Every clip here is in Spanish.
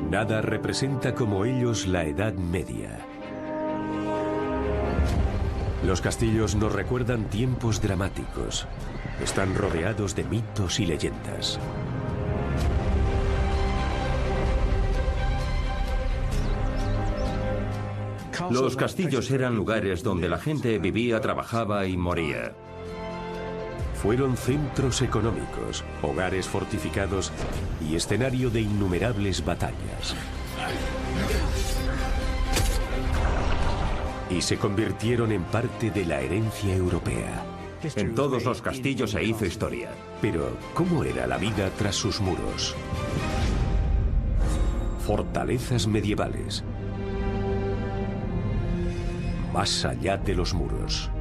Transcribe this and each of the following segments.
Nada representa como ellos la Edad Media. Los castillos nos recuerdan tiempos dramáticos. Están rodeados de mitos y leyendas. Los castillos eran lugares donde la gente vivía, trabajaba y moría. Fueron centros económicos, hogares fortificados y escenario de innumerables batallas. Y se convirtieron en parte de la herencia europea. En todos los castillos se hizo historia. Pero, ¿cómo era la vida tras sus muros? Fortalezas medievales. Más allá de los muros.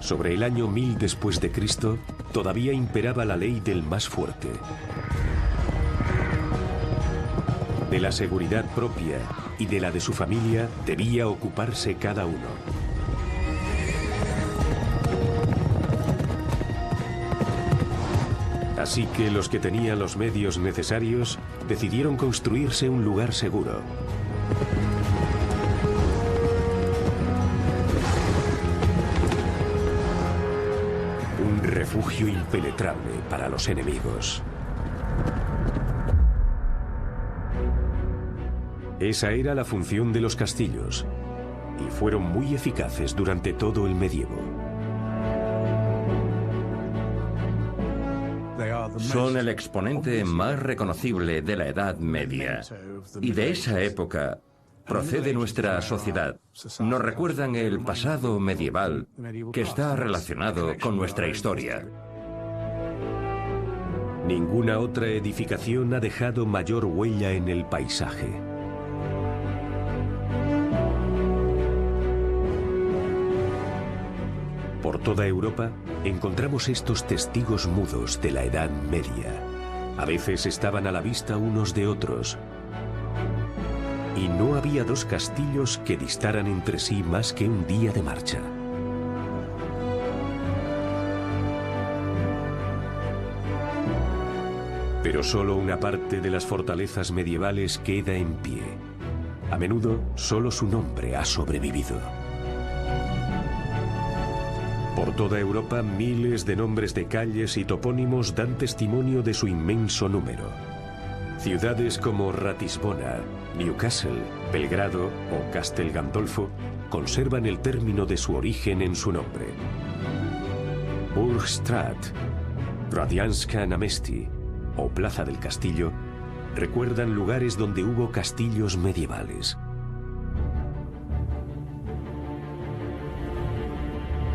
Sobre el año 1000 después de Cristo, todavía imperaba la ley del más fuerte. De la seguridad propia y de la de su familia debía ocuparse cada uno. Así que los que tenían los medios necesarios decidieron construirse un lugar seguro. Refugio impenetrable para los enemigos. Esa era la función de los castillos, y fueron muy eficaces durante todo el medievo. Son el exponente más reconocible de la Edad Media. Y de esa época procede nuestra sociedad. Nos recuerdan el pasado medieval que está relacionado con nuestra historia. Ninguna otra edificación ha dejado mayor huella en el paisaje. Por toda Europa encontramos estos testigos mudos de la Edad Media. A veces estaban a la vista unos de otros. Y no había dos castillos que distaran entre sí más que un día de marcha. Pero solo una parte de las fortalezas medievales queda en pie. A menudo, solo su nombre ha sobrevivido. Por toda Europa, miles de nombres de calles y topónimos dan testimonio de su inmenso número. Ciudades como Ratisbona, Newcastle, Belgrado o Castel Gandolfo conservan el término de su origen en su nombre. Burgstrat, Radianska na Mesti o Plaza del Castillo recuerdan lugares donde hubo castillos medievales.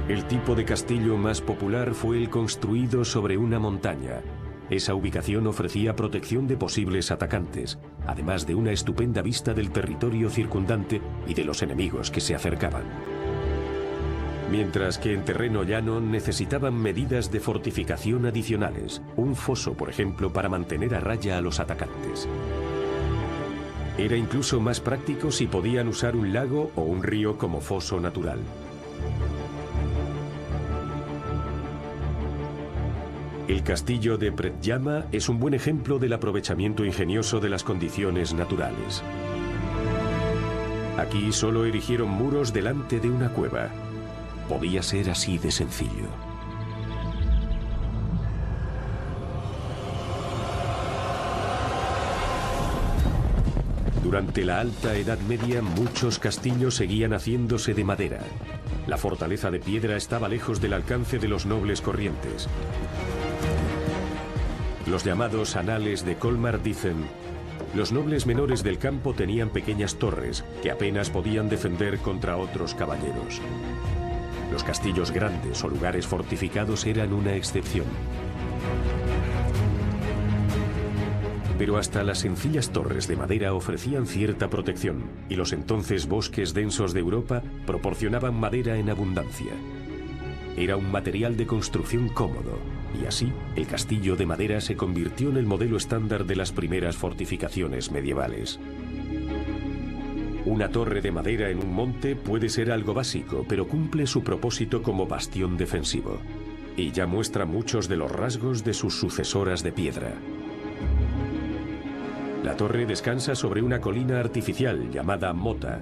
El tipo de castillo más popular fue el construido sobre una montaña. Esa ubicación ofrecía protección de posibles atacantes, además de una estupenda vista del territorio circundante y de los enemigos que se acercaban. Mientras que en terreno llano necesitaban medidas de fortificación adicionales, un foso, por ejemplo, para mantener a raya a los atacantes. Era incluso más práctico si podían usar un lago o un río como foso natural. El castillo de Predjama es un buen ejemplo del aprovechamiento ingenioso de las condiciones naturales. Aquí solo erigieron muros delante de una cueva. Podía ser así de sencillo. Durante la Alta Edad Media, muchos castillos seguían haciéndose de madera. La fortaleza de piedra estaba lejos del alcance de los nobles corrientes. Los llamados Anales de Colmar dicen: los nobles menores del campo tenían pequeñas torres que apenas podían defender contra otros caballeros. Los castillos grandes o lugares fortificados eran una excepción. Pero hasta las sencillas torres de madera ofrecían cierta protección, y los entonces bosques densos de Europa proporcionaban madera en abundancia. Era un material de construcción cómodo, y así el castillo de madera se convirtió en el modelo estándar de las primeras fortificaciones medievales. Una torre de madera en un monte puede ser algo básico, pero cumple su propósito como bastión defensivo, y ya muestra muchos de los rasgos de sus sucesoras de piedra. La torre descansa sobre una colina artificial llamada mota.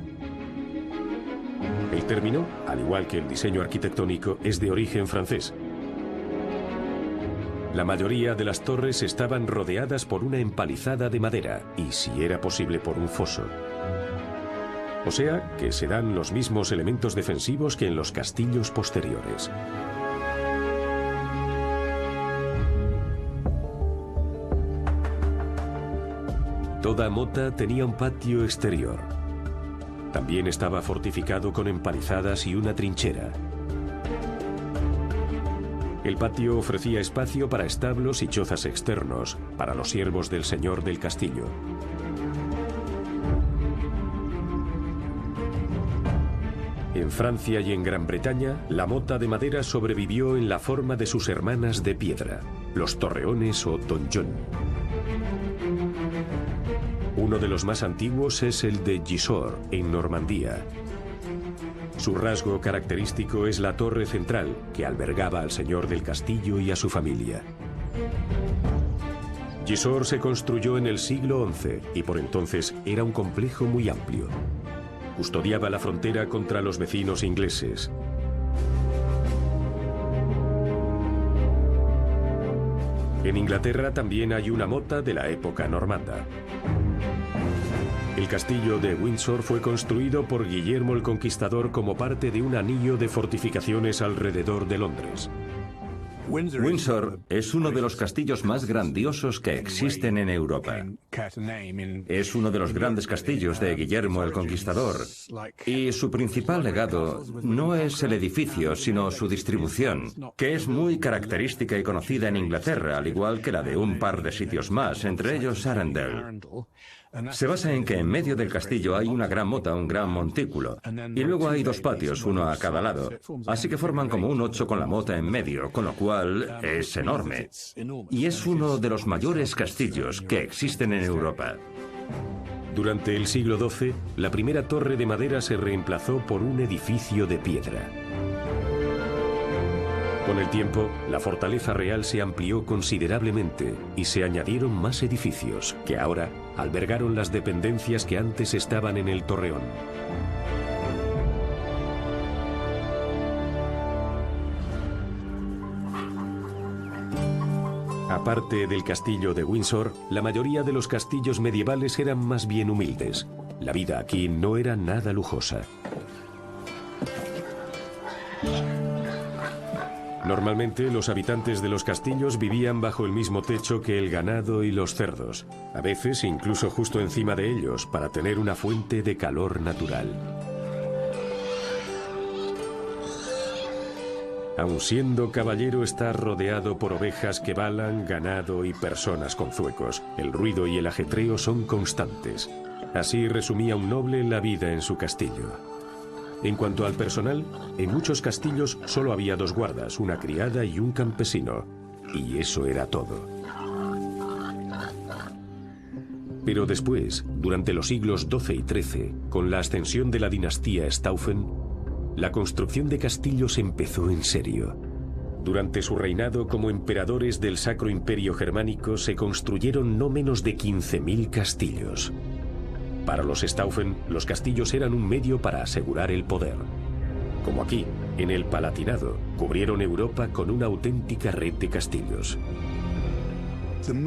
El término, al igual que el diseño arquitectónico, es de origen francés. La mayoría de las torres estaban rodeadas por una empalizada de madera y, si era posible, por un foso. O sea, que se dan los mismos elementos defensivos que en los castillos posteriores. Toda mota tenía un patio exterior. También estaba fortificado con empalizadas y una trinchera. El patio ofrecía espacio para establos y chozas externos, para los siervos del señor del castillo. En Francia y en Gran Bretaña, la mota de madera sobrevivió en la forma de sus hermanas de piedra, los torreones o donjon. Uno de los más antiguos es el de Gisors, en Normandía. Su rasgo característico es la torre central, que albergaba al señor del castillo y a su familia. Gisors se construyó en el siglo XI y por entonces era un complejo muy amplio. Custodiaba la frontera contra los vecinos ingleses. En Inglaterra también hay una mota de la época normanda. El castillo de Windsor fue construido por Guillermo el Conquistador como parte de un anillo de fortificaciones alrededor de Londres. Windsor es uno de los castillos más grandiosos que existen en Europa. Es uno de los grandes castillos de Guillermo el Conquistador, y su principal legado no es el edificio, sino su distribución, que es muy característica y conocida en Inglaterra, al igual que la de un par de sitios más, entre ellos Arundel. Se basa en que en medio del castillo hay una gran mota, un gran montículo, y luego hay dos patios, uno a cada lado, así que forman como un 8 con la mota en medio, con lo cual es enorme. Y es uno de los mayores castillos que existen en Europa. Durante el siglo XII, la primera torre de madera se reemplazó por un edificio de piedra. Con el tiempo, la fortaleza real se amplió considerablemente y se añadieron más edificios, que ahora albergaron las dependencias que antes estaban en el torreón. Aparte del castillo de Windsor, la mayoría de los castillos medievales eran más bien humildes. La vida aquí no era nada lujosa. Normalmente, los habitantes de los castillos vivían bajo el mismo techo que el ganado y los cerdos, a veces incluso justo encima de ellos, para tener una fuente de calor natural. Aun siendo caballero, está rodeado por ovejas que balan, ganado y personas con zuecos. El ruido y el ajetreo son constantes. Así resumía un noble la vida en su castillo. En cuanto al personal, en muchos castillos solo había 2 guardas, una criada y un campesino. Y eso era todo. Pero después, durante los siglos XII y XIII, con la ascensión de la dinastía Staufen, la construcción de castillos empezó en serio. Durante su reinado como emperadores del Sacro Imperio Germánico se construyeron no menos de 15.000 castillos. Para los Staufen, los castillos eran un medio para asegurar el poder. Como aquí, en el Palatinado, cubrieron Europa con una auténtica red de castillos.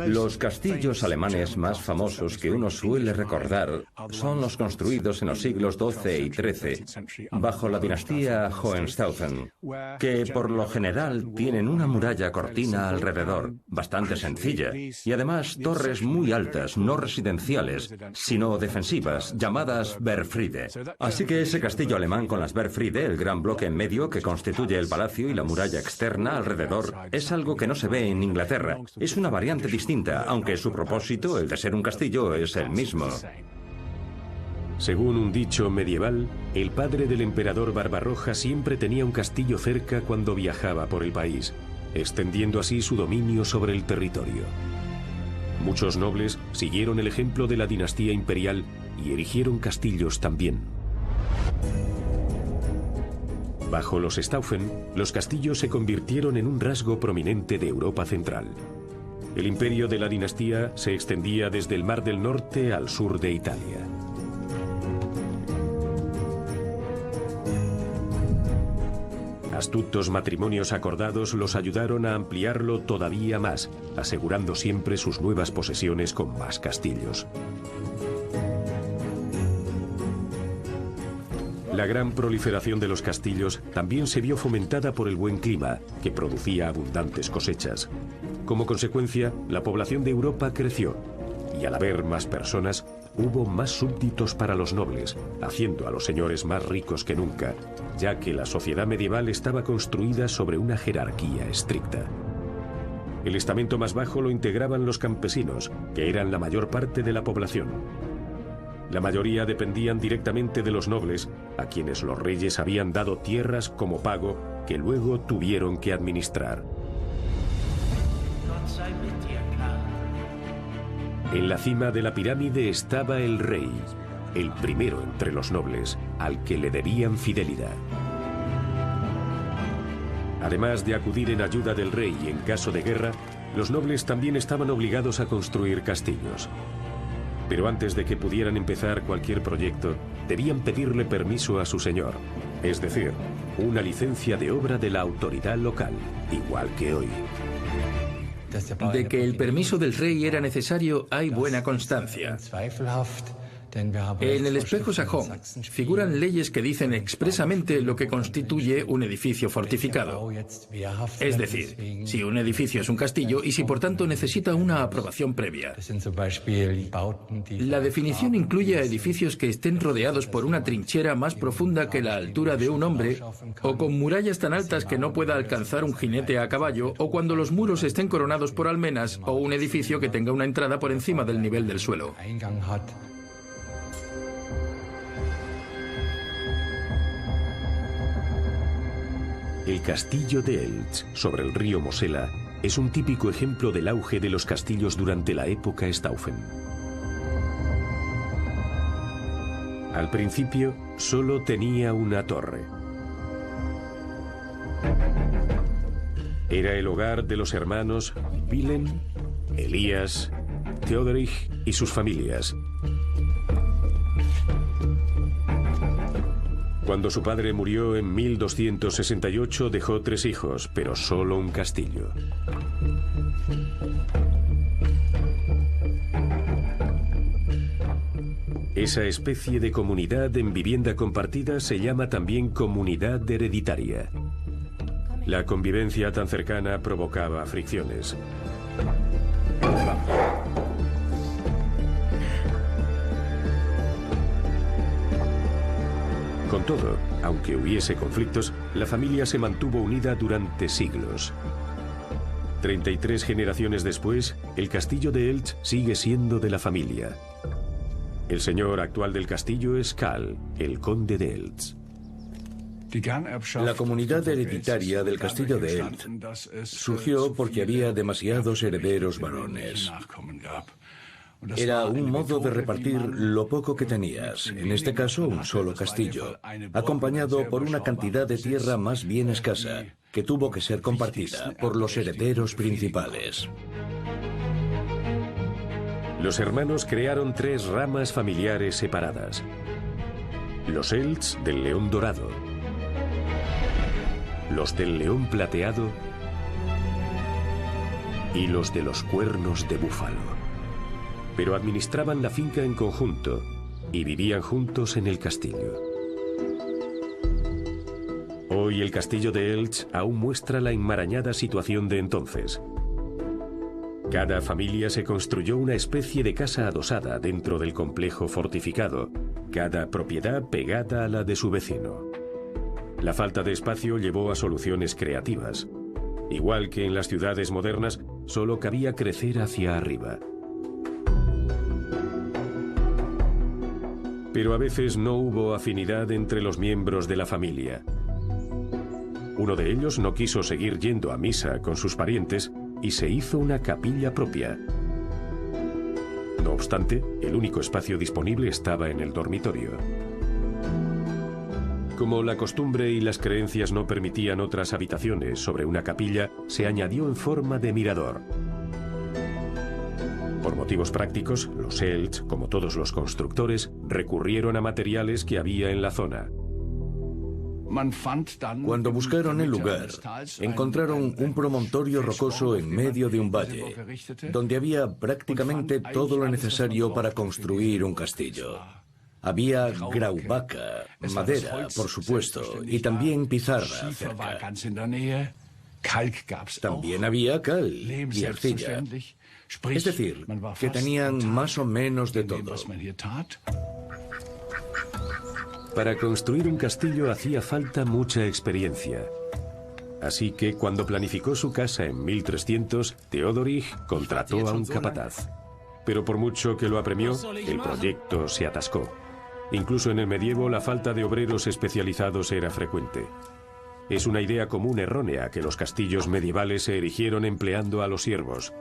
Los castillos alemanes más famosos que uno suele recordar son los construidos en los siglos XII y XIII bajo la dinastía Hohenstaufen, que por lo general tienen una muralla cortina alrededor, bastante sencilla, y además torres muy altas, no residenciales, sino defensivas, llamadas Wehrfriede. Así que ese castillo alemán con las Wehrfriede, el gran bloque en medio que constituye el palacio y la muralla externa alrededor, es algo que no se ve en Inglaterra. Es una variante distinta, aunque su propósito, el de ser un castillo, es el mismo. Según un dicho medieval, el padre del emperador Barbarroja siempre tenía un castillo cerca cuando viajaba por el país, extendiendo así su dominio sobre el territorio. Muchos nobles siguieron el ejemplo de la dinastía imperial y erigieron castillos también. Bajo los Staufen, los castillos se convirtieron en un rasgo prominente de Europa central. El imperio de la dinastía se extendía desde el Mar del Norte al sur de Italia. Astutos matrimonios acordados los ayudaron a ampliarlo todavía más, asegurando siempre sus nuevas posesiones con más castillos. La gran proliferación de los castillos también se vio fomentada por el buen clima, que producía abundantes cosechas. Como consecuencia, la población de Europa creció, y al haber más personas, hubo más súbditos para los nobles, haciendo a los señores más ricos que nunca, ya que la sociedad medieval estaba construida sobre una jerarquía estricta. El estamento más bajo lo integraban los campesinos, que eran la mayor parte de la población. La mayoría dependían directamente de los nobles, a quienes los reyes habían dado tierras como pago que luego tuvieron que administrar. En la cima de la pirámide estaba el rey, el primero entre los nobles, al que le debían fidelidad. Además de acudir en ayuda del rey en caso de guerra, los nobles también estaban obligados a construir castillos. Pero antes de que pudieran empezar cualquier proyecto, debían pedirle permiso a su señor, es decir, una licencia de obra de la autoridad local, igual que hoy. De que el permiso del rey era necesario hay buena constancia. En el espejo sajón figuran leyes que dicen expresamente lo que constituye un edificio fortificado. Es decir, si un edificio es un castillo y si por tanto necesita una aprobación previa. La definición incluye a edificios que estén rodeados por una trinchera más profunda que la altura de un hombre, o con murallas tan altas que no pueda alcanzar un jinete a caballo, o cuando los muros estén coronados por almenas, o un edificio que tenga una entrada por encima del nivel del suelo. El castillo de Eltz, sobre el río Mosela, es un típico ejemplo del auge de los castillos durante la época Staufen. Al principio, solo tenía una torre. Era el hogar de los hermanos Wilhelm, Elías, Theodorich y sus familias. Cuando su padre murió en 1268 dejó 3 hijos, pero solo un castillo. Esa especie de comunidad en vivienda compartida se llama también comunidad hereditaria. La convivencia tan cercana provocaba fricciones. Con todo, aunque hubiese conflictos, la familia se mantuvo unida durante siglos. 33 generaciones después, el castillo de Eltz sigue siendo de la familia. El señor actual del castillo es Karl, el conde de Eltz. La comunidad hereditaria del castillo de Eltz surgió porque había demasiados herederos varones. Era un modo de repartir lo poco que tenías, en este caso un solo castillo, acompañado por una cantidad de tierra más bien escasa, que tuvo que ser compartida por los herederos principales. Los hermanos crearon 3 ramas familiares separadas. Los Eltz del león dorado, los del león plateado y los de los cuernos de búfalo. Pero administraban la finca en conjunto y vivían juntos en el castillo. Hoy el castillo de Elche aún muestra la enmarañada situación de entonces. Cada familia se construyó una especie de casa adosada dentro del complejo fortificado, cada propiedad pegada a la de su vecino. La falta de espacio llevó a soluciones creativas. Igual que en las ciudades modernas, solo cabía crecer hacia arriba. Pero a veces no hubo afinidad entre los miembros de la familia. Uno de ellos no quiso seguir yendo a misa con sus parientes y se hizo una capilla propia. No obstante, el único espacio disponible estaba en el dormitorio. Como la costumbre y las creencias no permitían otras habitaciones sobre una capilla, se añadió en forma de mirador. Por motivos prácticos, los Elche, como todos los constructores, recurrieron a materiales que había en la zona. Cuando buscaron el lugar, encontraron un promontorio rocoso en medio de un valle, donde había prácticamente todo lo necesario para construir un castillo. Había grauvaca, madera, por supuesto, y también pizarra cerca. También había cal y arcilla. Es decir, que tenían más o menos de todo. Para construir un castillo hacía falta mucha experiencia. Así que cuando planificó su casa en 1300, Theodorich contrató a un capataz. Pero por mucho que lo apremió, el proyecto se atascó. Incluso en el medievo la falta de obreros especializados era frecuente. Es una idea común errónea que los castillos medievales se erigieron empleando a los siervos.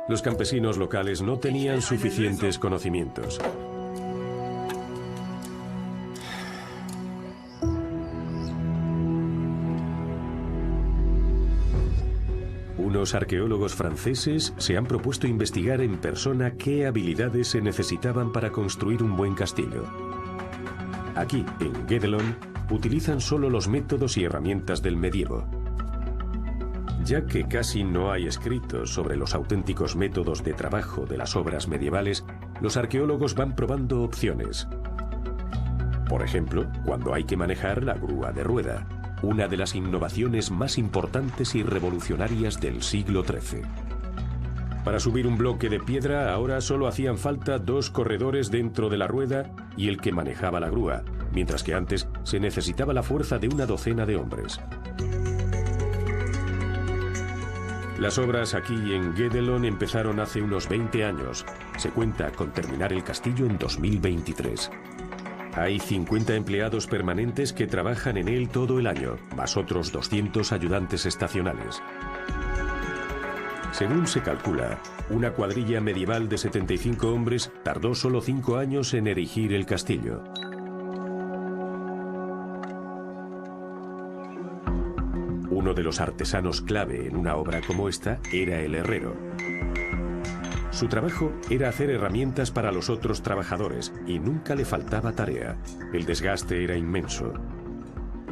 Los campesinos locales no tenían suficientes conocimientos. Unos arqueólogos franceses se han propuesto investigar en persona qué habilidades se necesitaban para construir un buen castillo. Aquí, en Guédelon, utilizan solo los métodos y herramientas del medievo. Ya que casi no hay escritos sobre los auténticos métodos de trabajo de las obras medievales, los arqueólogos van probando opciones. Por ejemplo, cuando hay que manejar la grúa de rueda, una de las innovaciones más importantes y revolucionarias del siglo XIII. Para subir un bloque de piedra ahora solo hacían falta 2 corredores dentro de la rueda y el que manejaba la grúa, mientras que antes se necesitaba la fuerza de una docena de hombres. Las obras aquí en Guédelon empezaron hace unos 20 años. Se cuenta con terminar el castillo en 2023. Hay 50 empleados permanentes que trabajan en él todo el año, más otros 200 ayudantes estacionales. Según se calcula, una cuadrilla medieval de 75 hombres tardó solo 5 años en erigir el castillo. Uno de los artesanos clave en una obra como esta era el herrero. Su trabajo era hacer herramientas para los otros trabajadores y nunca le faltaba tarea. El desgaste era inmenso.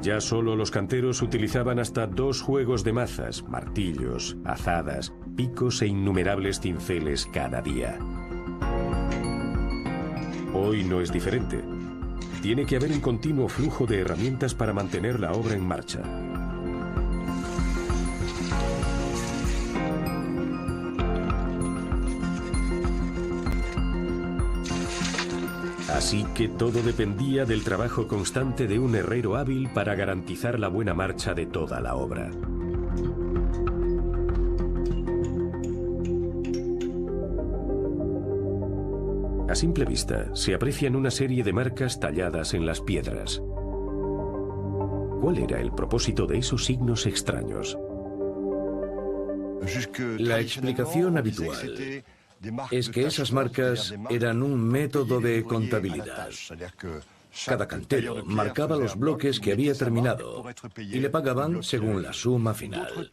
Ya solo los canteros utilizaban hasta 2 juegos de mazas, martillos, azadas, picos e innumerables cinceles cada día. Hoy no es diferente. Tiene que haber un continuo flujo de herramientas para mantener la obra en marcha. Así que todo dependía del trabajo constante de un herrero hábil para garantizar la buena marcha de toda la obra. A simple vista, se aprecian una serie de marcas talladas en las piedras. ¿Cuál era el propósito de esos signos extraños? La explicación habitual es que esas marcas eran un método de contabilidad. Cada cantero marcaba los bloques que había terminado y le pagaban según la suma final.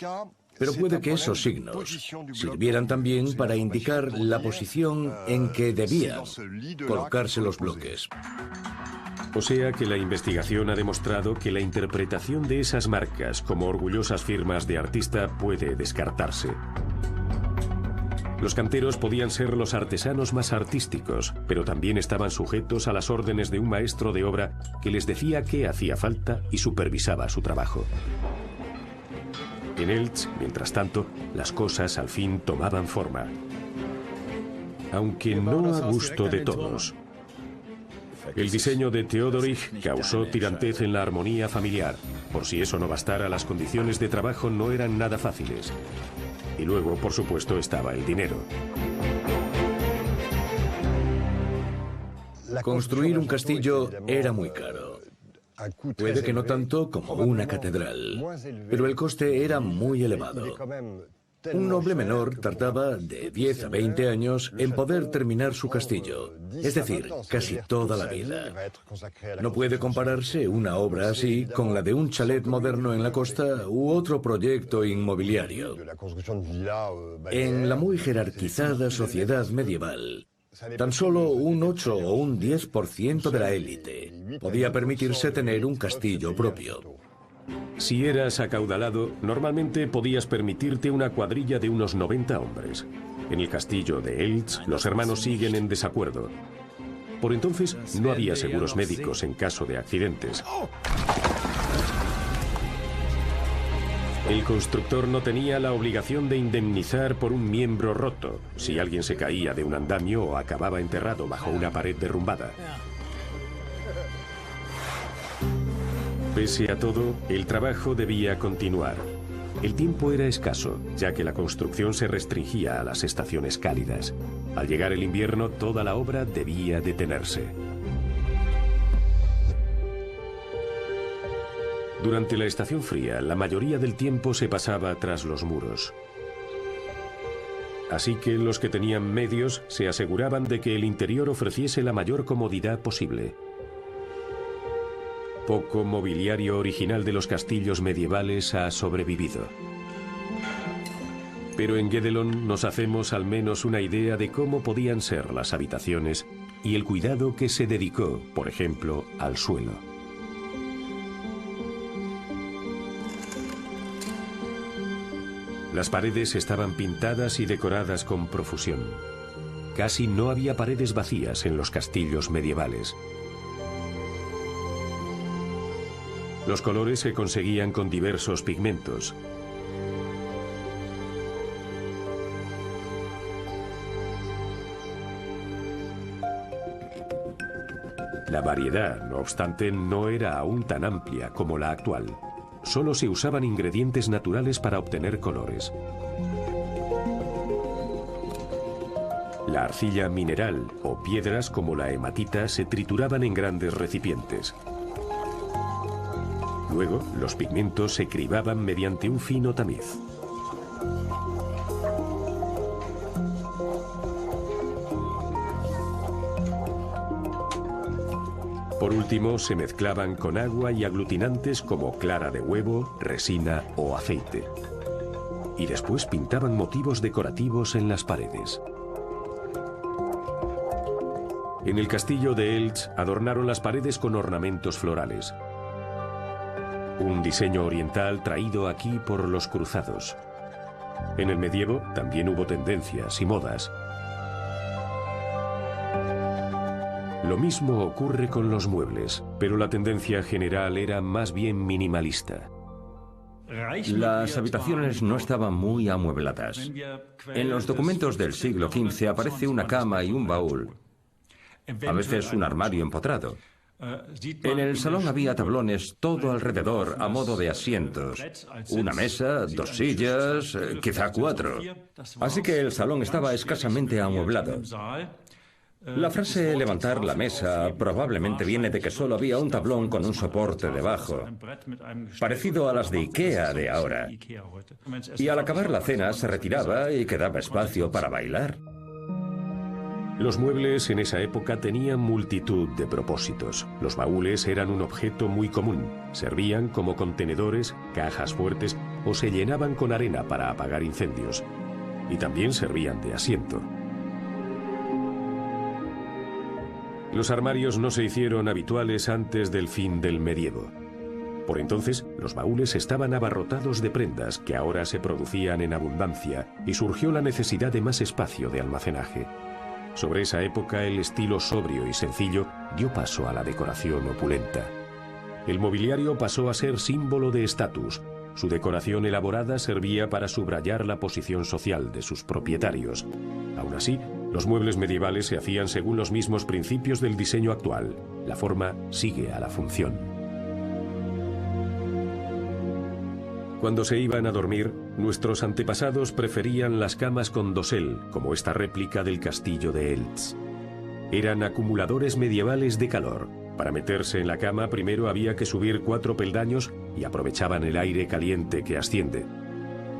Pero puede que esos signos sirvieran también para indicar la posición en que debían colocarse los bloques. O sea que la investigación ha demostrado que la interpretación de esas marcas como orgullosas firmas de artista puede descartarse. Los canteros podían ser los artesanos más artísticos, pero también estaban sujetos a las órdenes de un maestro de obra que les decía qué hacía falta y supervisaba su trabajo. En Elche, mientras tanto, las cosas al fin tomaban forma. Aunque no a gusto de todos. El diseño de Theodorich causó tirantez en la armonía familiar. Por si eso no bastara, las condiciones de trabajo no eran nada fáciles. Y luego, por supuesto, estaba el dinero. Construir un castillo era muy caro. Puede que no tanto como una catedral, pero el coste era muy elevado. Un noble menor tardaba de 10 a 20 años en poder terminar su castillo, es decir, casi toda la vida. No puede compararse una obra así con la de un chalet moderno en la costa u otro proyecto inmobiliario. En la muy jerarquizada sociedad medieval, tan solo un 8 o un 10% de la élite podía permitirse tener un castillo propio. Si eras acaudalado, normalmente podías permitirte una cuadrilla de unos 90 hombres. En el castillo de Elche, los hermanos siguen en desacuerdo. Por entonces, no había seguros médicos en caso de accidentes. El constructor no tenía la obligación de indemnizar por un miembro roto, si alguien se caía de un andamio o acababa enterrado bajo una pared derrumbada. Pese a todo, el trabajo debía continuar. El tiempo era escaso, ya que la construcción se restringía a las estaciones cálidas. Al llegar el invierno, toda la obra debía detenerse. Durante la estación fría, la mayoría del tiempo se pasaba tras los muros. Así que los que tenían medios se aseguraban de que el interior ofreciese la mayor comodidad posible. Poco mobiliario original de los castillos medievales ha sobrevivido. Pero en Guédelon nos hacemos al menos una idea de cómo podían ser las habitaciones y el cuidado que se dedicó, por ejemplo, al suelo. Las paredes estaban pintadas y decoradas con profusión. Casi no había paredes vacías en los castillos medievales. Los colores se conseguían con diversos pigmentos. La variedad, no obstante, no era aún tan amplia como la actual. Solo se usaban ingredientes naturales para obtener colores. La arcilla mineral o piedras como la hematita se trituraban en grandes recipientes. Luego, los pigmentos se cribaban mediante un fino tamiz. Por último, se mezclaban con agua y aglutinantes como clara de huevo, resina o aceite. Y después pintaban motivos decorativos en las paredes. En el castillo de Elche adornaron las paredes con ornamentos florales. Un diseño oriental traído aquí por los cruzados. En el medievo también hubo tendencias y modas. Lo mismo ocurre con los muebles, pero la tendencia general era más bien minimalista. Las habitaciones no estaban muy amuebladas. En los documentos del siglo XV aparece una cama y un baúl, a veces un armario empotrado. En el salón había tablones todo alrededor a modo de asientos. Una mesa, 2 sillas, quizá 4. Así que el salón estaba escasamente amueblado. La frase levantar la mesa probablemente viene de que solo había un tablón con un soporte debajo, parecido a las de IKEA de ahora. Y al acabar la cena se retiraba y quedaba espacio para bailar. Los muebles en esa época tenían multitud de propósitos. Los baúles eran un objeto muy común. Servían como contenedores, cajas fuertes o se llenaban con arena para apagar incendios. Y también servían de asiento. Los armarios no se hicieron habituales antes del fin del medievo. Por entonces, los baúles estaban abarrotados de prendas que ahora se producían en abundancia y surgió la necesidad de más espacio de almacenaje. Sobre esa época, el estilo sobrio y sencillo dio paso a la decoración opulenta. El mobiliario pasó a ser símbolo de estatus. Su decoración elaborada servía para subrayar la posición social de sus propietarios. Aún así, los muebles medievales se hacían según los mismos principios del diseño actual. La forma sigue a la función. Cuando se iban a dormir, nuestros antepasados preferían las camas con dosel, como esta réplica del castillo de Eltz. Eran acumuladores medievales de calor. Para meterse en la cama primero había que subir 4 peldaños y aprovechaban el aire caliente que asciende.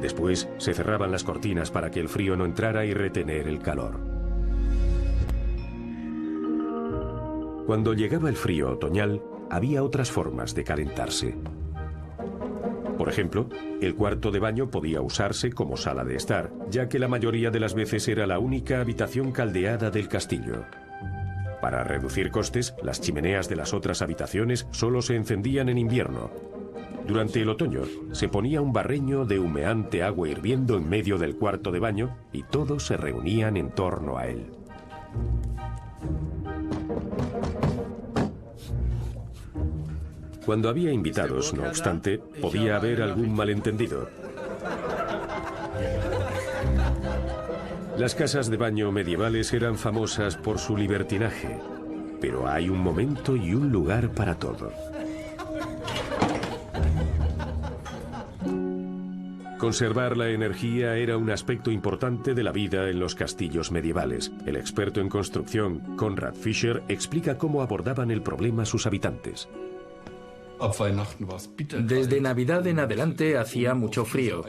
Después se cerraban las cortinas para que el frío no entrara y retener el calor. Cuando llegaba el frío otoñal, había otras formas de calentarse. Por ejemplo, el cuarto de baño podía usarse como sala de estar, ya que la mayoría de las veces era la única habitación caldeada del castillo. Para reducir costes, las chimeneas de las otras habitaciones solo se encendían en invierno. Durante el otoño, se ponía un barreño de humeante agua hirviendo en medio del cuarto de baño y todos se reunían en torno a él. Cuando había invitados, no obstante, podía haber algún malentendido. Las casas de baño medievales eran famosas por su libertinaje, pero hay un momento y un lugar para todo. Conservar la energía era un aspecto importante de la vida en los castillos medievales. El experto en construcción, Konrad Fischer, explica cómo abordaban el problema sus habitantes. Desde Navidad en adelante hacía mucho frío,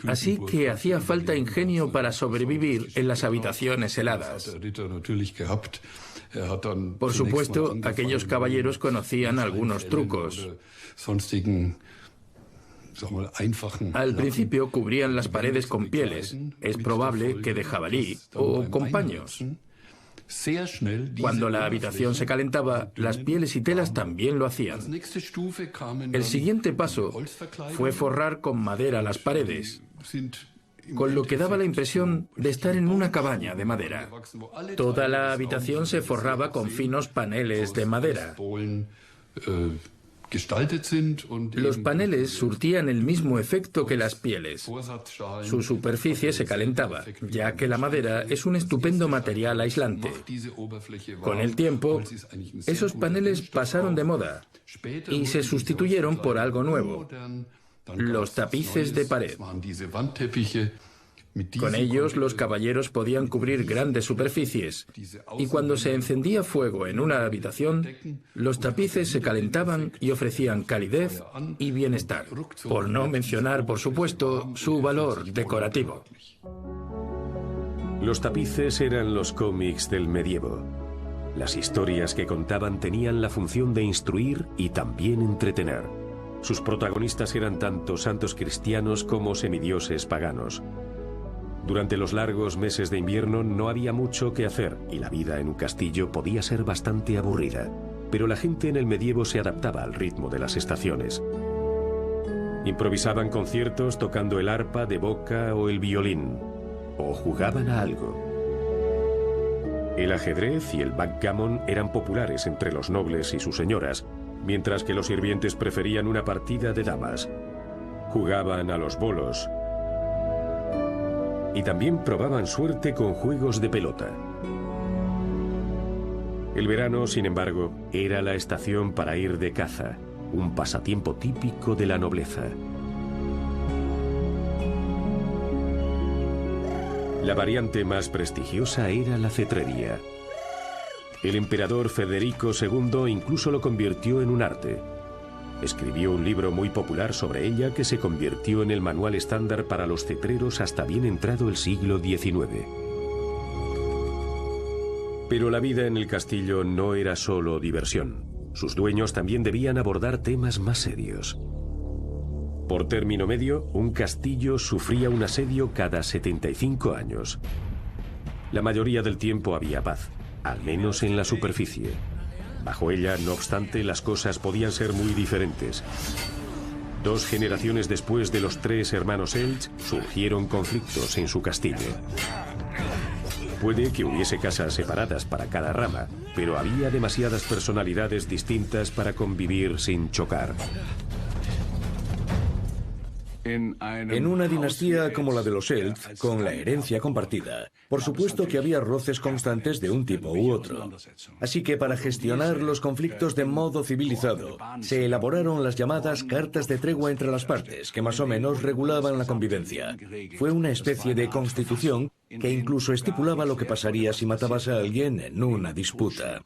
así que hacía falta ingenio para sobrevivir en las habitaciones heladas. Por supuesto, aquellos caballeros conocían algunos trucos. Al principio cubrían las paredes con pieles, es probable que de jabalí o con paños. Cuando la habitación se calentaba, las pieles y telas también lo hacían. El siguiente paso fue forrar con madera las paredes, con lo que daba la impresión de estar en una cabaña de madera. Toda la habitación se forraba con finos paneles de madera. Los paneles surtían el mismo efecto que las pieles. Su superficie se calentaba, ya que la madera es un estupendo material aislante. Con el tiempo, esos paneles pasaron de moda y se sustituyeron por algo nuevo: los tapices de pared. Con ellos los caballeros podían cubrir grandes superficies, y cuando se encendía fuego en una habitación, los tapices se calentaban y ofrecían calidez y bienestar, por no mencionar, por supuesto, su valor decorativo. Los tapices eran los cómics del medievo. Las historias que contaban tenían la función de instruir y también entretener. Sus protagonistas eran tanto santos cristianos como semidioses paganos. Durante los largos meses de invierno no había mucho que hacer y la vida en un castillo podía ser bastante aburrida, pero la gente en el medievo se adaptaba al ritmo de las estaciones. Improvisaban conciertos tocando el arpa de boca o el violín, o jugaban a algo. El ajedrez y el backgammon eran populares entre los nobles y sus señoras, mientras que los sirvientes preferían una partida de damas. Jugaban a los bolos, y también probaban suerte con juegos de pelota. El verano, sin embargo, era la estación para ir de caza, un pasatiempo típico de la nobleza. La variante más prestigiosa era la cetrería. El emperador Federico II incluso lo convirtió en un arte. Escribió un libro muy popular sobre ella que se convirtió en el manual estándar para los cetreros hasta bien entrado el siglo XIX. Pero la vida en el castillo no era solo diversión. Sus dueños también debían abordar temas más serios. Por término medio, un castillo sufría un asedio cada 75 años. La mayoría del tiempo había paz, al menos en la superficie. Bajo ella, no obstante, las cosas podían ser muy diferentes. 2 generaciones después de los 3 hermanos Elch, surgieron conflictos en su castillo. Puede que hubiese casas separadas para cada rama, pero había demasiadas personalidades distintas para convivir sin chocar. En una dinastía como la de los Elch, con la herencia compartida, por supuesto que había roces constantes de un tipo u otro. Así que para gestionar los conflictos de modo civilizado, se elaboraron las llamadas cartas de tregua entre las partes, que más o menos regulaban la convivencia. Fue una especie de constitución que incluso estipulaba lo que pasaría si matabas a alguien en una disputa.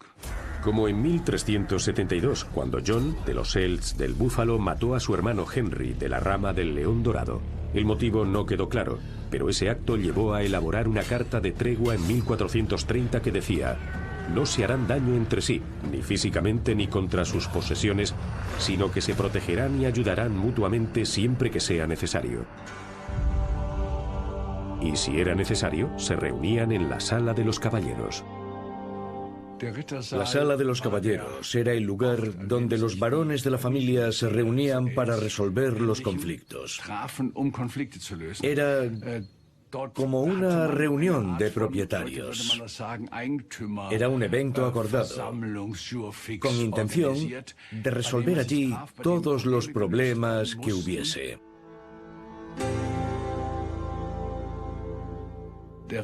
Como en 1372, cuando John, de los Elch del Búfalo, mató a su hermano Henry, de la rama del León Dorado. El motivo no quedó claro, pero ese acto llevó a elaborar una carta de tregua en 1430 que decía: no se harán daño entre sí, ni físicamente ni contra sus posesiones, sino que se protegerán y ayudarán mutuamente siempre que sea necesario. Y si era necesario, se reunían en la Sala de los Caballeros. La Sala de los Caballeros era el lugar donde los varones de la familia se reunían para resolver los conflictos. Era como una reunión de propietarios. Era un evento acordado, con intención de resolver allí todos los problemas que hubiese.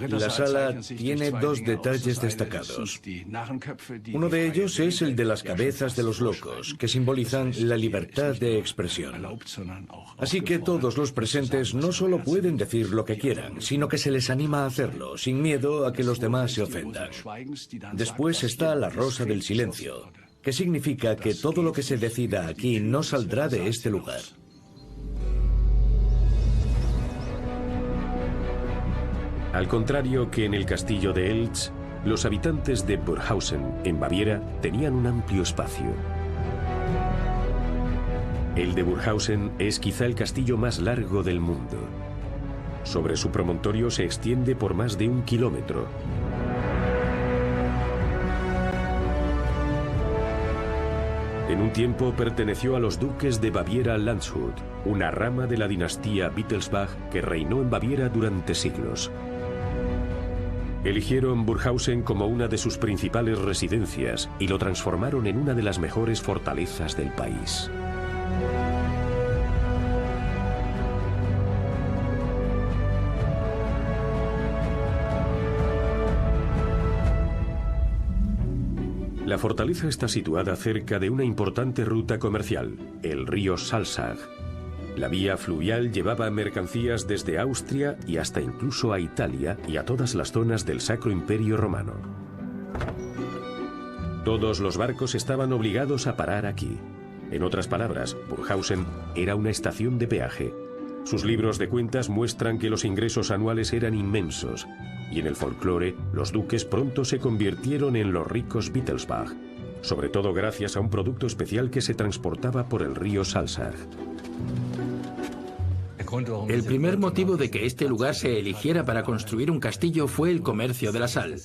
La sala tiene 2 detalles destacados. Uno de ellos es el de las cabezas de los locos, que simbolizan la libertad de expresión. Así que todos los presentes no solo pueden decir lo que quieran, sino que se les anima a hacerlo, sin miedo a que los demás se ofendan. Después está la rosa del silencio, que significa que todo lo que se decida aquí no saldrá de este lugar. Al contrario que en el castillo de Elch, los habitantes de Burghausen, en Baviera, tenían un amplio espacio. El de Burghausen es quizá el castillo más largo del mundo. Sobre su promontorio se extiende por más de 1 kilómetro. En un tiempo perteneció a los duques de Baviera-Landshut, una rama de la dinastía Wittelsbach que reinó en Baviera durante siglos. Eligieron Burghausen como una de sus principales residencias y lo transformaron en una de las mejores fortalezas del país. La fortaleza está situada cerca de una importante ruta comercial, el río Salzach. La vía fluvial llevaba mercancías desde Austria y hasta incluso a Italia y a todas las zonas del Sacro Imperio Romano. Todos los barcos estaban obligados a parar aquí. En otras palabras, Burghausen era una estación de peaje. Sus libros de cuentas muestran que los ingresos anuales eran inmensos, y en el folclore, los duques pronto se convirtieron en los ricos Wittelsbach, sobre todo gracias a un producto especial que se transportaba por el río Salzach. El primer motivo de que este lugar se eligiera para construir un castillo fue el comercio de la sal.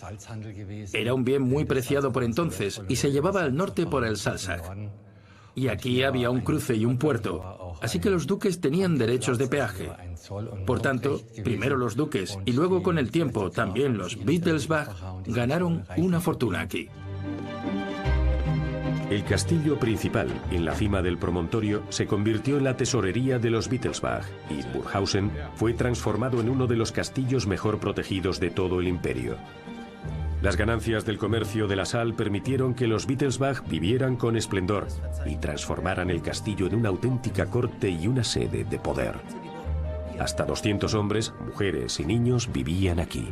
Era un bien muy preciado por entonces y se llevaba al norte por el Salzach. Y aquí había un cruce y un puerto, así que los duques tenían derechos de peaje. Por tanto, primero los duques y luego con el tiempo también los Wittelsbach ganaron una fortuna aquí. El castillo principal, en la cima del promontorio, se convirtió en la tesorería de los Wittelsbach y Burghausen fue transformado en uno de los castillos mejor protegidos de todo el imperio. Las ganancias del comercio de la sal permitieron que los Wittelsbach vivieran con esplendor y transformaran el castillo en una auténtica corte y una sede de poder. Hasta 200 hombres, mujeres y niños vivían aquí.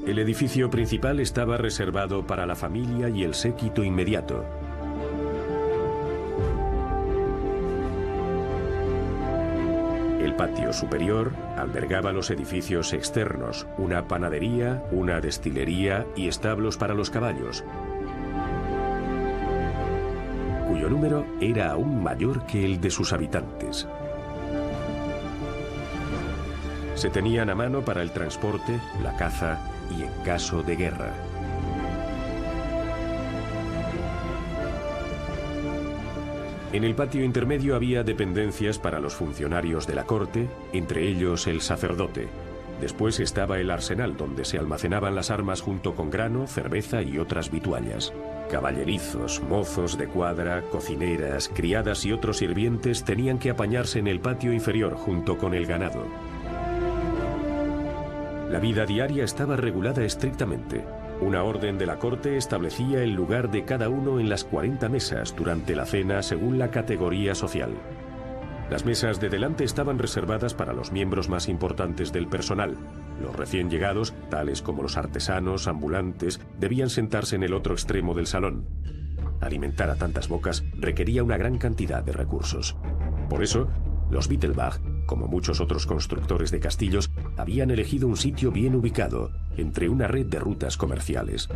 El edificio principal estaba reservado para la familia y el séquito inmediato. El patio superior albergaba los edificios externos, una panadería, una destilería y establos para los caballos, cuyo número era aún mayor que el de sus habitantes. Se tenían a mano para el transporte, la caza y en caso de guerra. En el patio intermedio había dependencias para los funcionarios de la corte, entre ellos el sacerdote. Después estaba el arsenal, donde se almacenaban las armas junto con grano, cerveza y otras vituallas. Caballerizos, mozos de cuadra, cocineras, criadas y otros sirvientes tenían que apañarse en el patio inferior junto con el ganado. La vida diaria estaba regulada estrictamente. Una orden de la corte establecía el lugar de cada uno en las 40 mesas durante la cena según la categoría social. Las mesas de delante estaban reservadas para los miembros más importantes del personal. Los recién llegados, tales como los artesanos, ambulantes, debían sentarse en el otro extremo del salón. Alimentar a tantas bocas requería una gran cantidad de recursos. Por eso, los Wittelsbach, como muchos otros constructores de castillos, habían elegido un sitio bien ubicado, entre una red de rutas comerciales.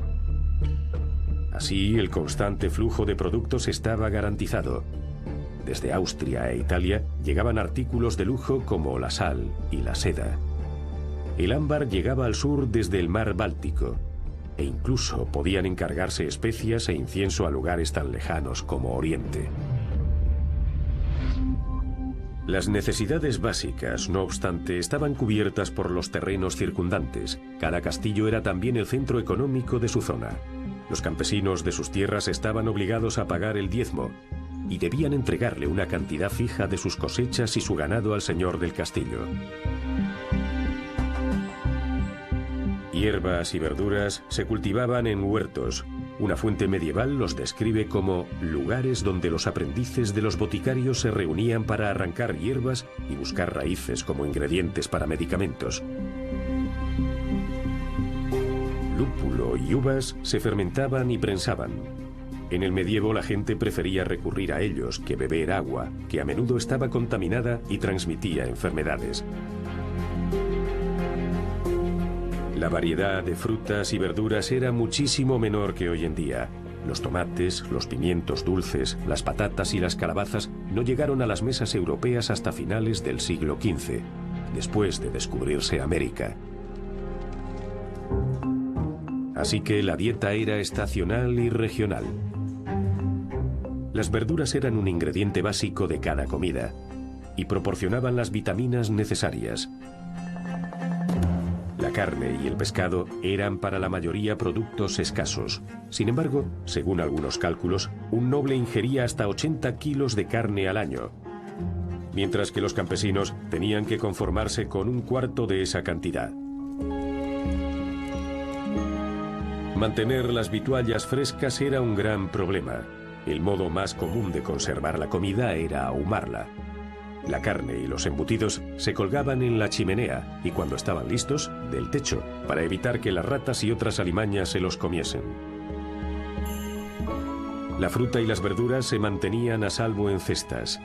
Así, el constante flujo de productos estaba garantizado. Desde Austria e Italia llegaban artículos de lujo como la sal y la seda. El ámbar llegaba al sur desde el mar Báltico, e incluso podían encargarse especias e incienso a lugares tan lejanos como Oriente. Las necesidades básicas, no obstante, estaban cubiertas por los terrenos circundantes. Cada castillo era también el centro económico de su zona. Los campesinos de sus tierras estaban obligados a pagar el diezmo y debían entregarle una cantidad fija de sus cosechas y su ganado al señor del castillo. Hierbas y verduras se cultivaban en huertos. Una fuente medieval los describe como lugares donde los aprendices de los boticarios se reunían para arrancar hierbas y buscar raíces como ingredientes para medicamentos. Lúpulo y uvas se fermentaban y prensaban. En el medievo la gente prefería recurrir a ellos que beber agua, que a menudo estaba contaminada y transmitía enfermedades. La variedad de frutas y verduras era muchísimo menor que hoy en día. Los tomates, los pimientos dulces, las patatas y las calabazas no llegaron a las mesas europeas hasta finales del siglo XV, después de descubrirse América. Así que la dieta era estacional y regional. Las verduras eran un ingrediente básico de cada comida y proporcionaban las vitaminas necesarias. La carne y el pescado eran para la mayoría productos escasos. Sin embargo, según algunos cálculos, un noble ingería hasta 80 kilos de carne al año, mientras que los campesinos tenían que conformarse con un cuarto de esa cantidad. Mantener las vituallas frescas era un gran problema. El modo más común de conservar la comida era ahumarla. La carne y los embutidos se colgaban en la chimenea y cuando estaban listos, del techo, para evitar que las ratas y otras alimañas se los comiesen. La fruta y las verduras se mantenían a salvo en cestas.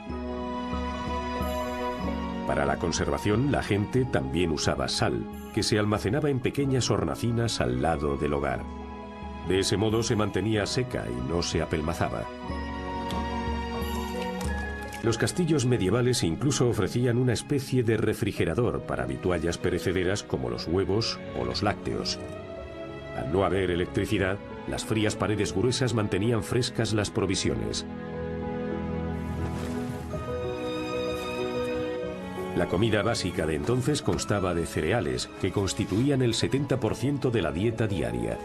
Para la conservación, la gente también usaba sal, que se almacenaba en pequeñas hornacinas al lado del hogar. De ese modo se mantenía seca y no se apelmazaba. Los castillos medievales incluso ofrecían una especie de refrigerador para vituallas perecederas como los huevos o los lácteos. Al no haber electricidad, las frías paredes gruesas mantenían frescas las provisiones. La comida básica de entonces constaba de cereales, que constituían el 70% de la dieta diaria.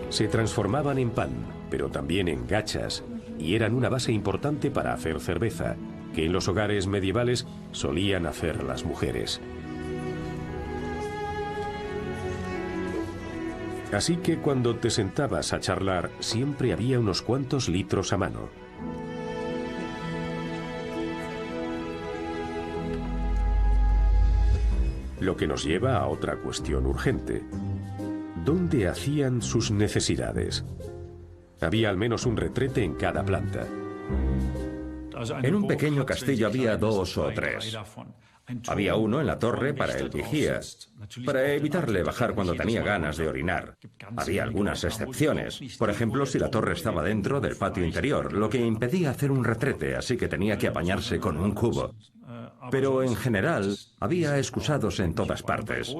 Se transformaban en pan, pero también en gachas, y eran una base importante para hacer cerveza, que en los hogares medievales solían hacer las mujeres. Así que cuando te sentabas a charlar, siempre había unos cuantos litros a mano. Lo que nos lleva a otra cuestión urgente. ¿Dónde hacían sus necesidades? Había al menos un retrete en cada planta. En un pequeño castillo había 2 o 3. Había uno en la torre para el vigía, para evitarle bajar cuando tenía ganas de orinar. Había algunas excepciones. Por ejemplo, si la torre estaba dentro del patio interior, lo que impedía hacer un retrete, así que tenía que apañarse con un cubo. Pero en general, había excusados en todas partes.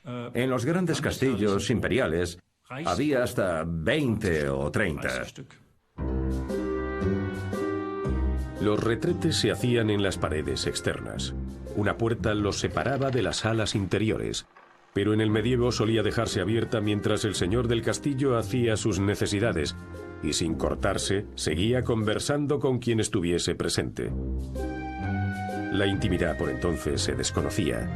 En los grandes castillos imperiales había hasta 20 o 30. Los retretes se hacían en las paredes externas. Una puerta los separaba de las salas interiores, pero en el medievo solía dejarse abierta mientras el señor del castillo hacía sus necesidades y, sin cortarse, seguía conversando con quien estuviese presente. La intimidad por entonces se desconocía.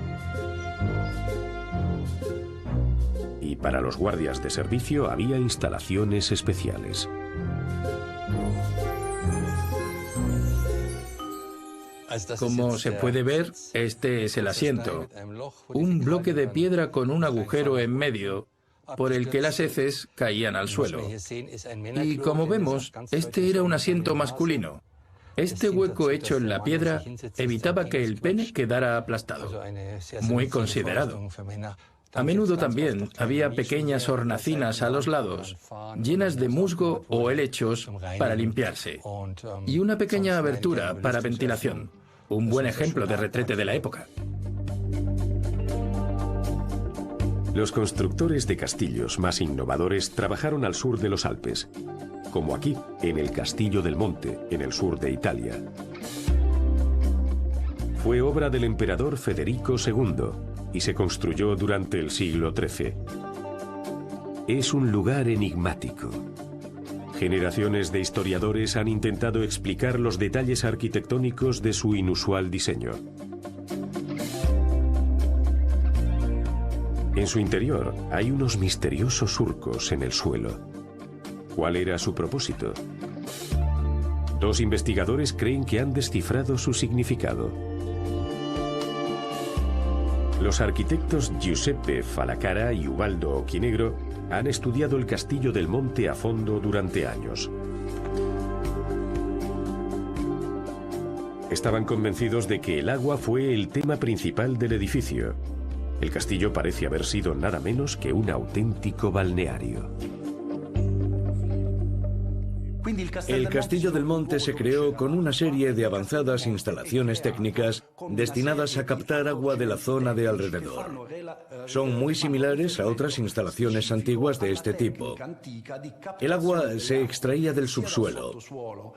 Y para los guardias de servicio había instalaciones especiales. Como se puede ver, este es el asiento. Un bloque de piedra con un agujero en medio, por el que las heces caían al suelo. Y como vemos, este era un asiento masculino. Este hueco hecho en la piedra evitaba que el pene quedara aplastado. Muy considerado. A menudo también había pequeñas hornacinas a los lados, llenas de musgo o helechos para limpiarse, y una pequeña abertura para ventilación. Un buen ejemplo de retrete de la época. Los constructores de castillos más innovadores trabajaron al sur de los Alpes, como aquí, en el Castillo del Monte, en el sur de Italia. Fue obra del emperador Federico II y se construyó durante el siglo XIII. Es un lugar enigmático. Generaciones de historiadores han intentado explicar los detalles arquitectónicos de su inusual diseño. En su interior hay unos misteriosos surcos en el suelo. ¿Cuál era su propósito? Dos investigadores creen que han descifrado su significado. Los arquitectos Giuseppe Falacara y Ubaldo Oquinegro han estudiado el Castillo del Monte a fondo durante años. Estaban convencidos de que el agua fue el tema principal del edificio. El castillo parece haber sido nada menos que un auténtico balneario. El Castillo del Monte se creó con una serie de avanzadas instalaciones técnicas destinadas a captar agua de la zona de alrededor. Son muy similares a otras instalaciones antiguas de este tipo. El agua se extraía del subsuelo,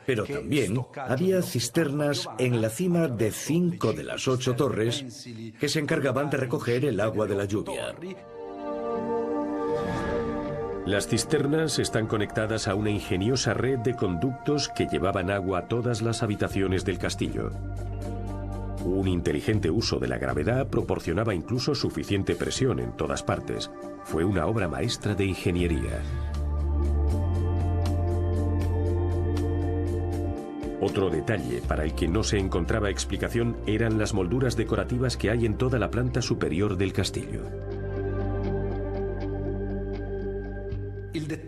pero también había cisternas en la cima de 5 de las 8 torres que se encargaban de recoger el agua de la lluvia. Las cisternas están conectadas a una ingeniosa red de conductos que llevaban agua a todas las habitaciones del castillo. Un inteligente uso de la gravedad proporcionaba incluso suficiente presión en todas partes. Fue una obra maestra de ingeniería. Otro detalle para el que no se encontraba explicación eran las molduras decorativas que hay en toda la planta superior del castillo.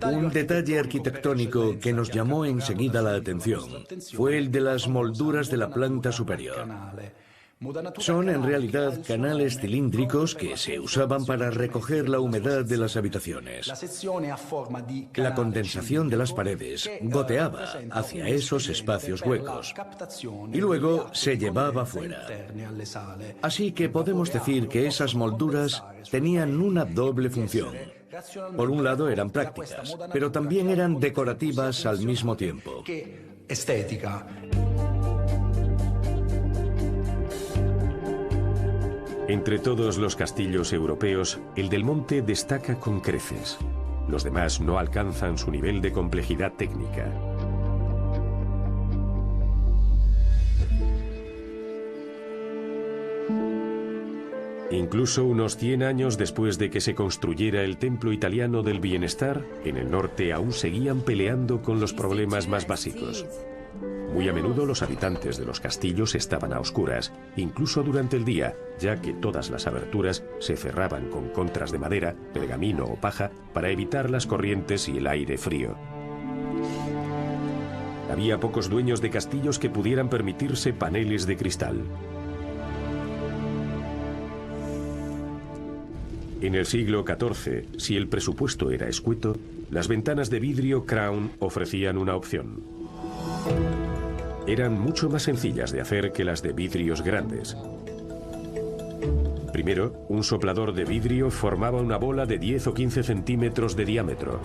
Un detalle arquitectónico que nos llamó enseguida la atención fue el de las molduras de la planta superior. Son en realidad canales cilíndricos que se usaban para recoger la humedad de las habitaciones. La condensación de las paredes goteaba hacia esos espacios huecos y luego se llevaba fuera. Así que podemos decir que esas molduras tenían una doble función. Por un lado eran prácticas, pero también eran decorativas al mismo tiempo. Entre todos los castillos europeos, el del Monte destaca con creces. Los demás no alcanzan su nivel de complejidad técnica. Incluso unos 100 años después de que se construyera el templo italiano del bienestar, en el norte aún seguían peleando con los problemas más básicos. Muy a menudo los habitantes de los castillos estaban a oscuras, incluso durante el día, ya que todas las aberturas se cerraban con contras de madera, pergamino o paja para evitar las corrientes y el aire frío. Había pocos dueños de castillos que pudieran permitirse paneles de cristal. En el siglo XIV, si el presupuesto era escueto, las ventanas de vidrio Crown ofrecían una opción. Eran mucho más sencillas de hacer que las de vidrios grandes. Primero, un soplador de vidrio formaba una bola de 10 o 15 centímetros de diámetro.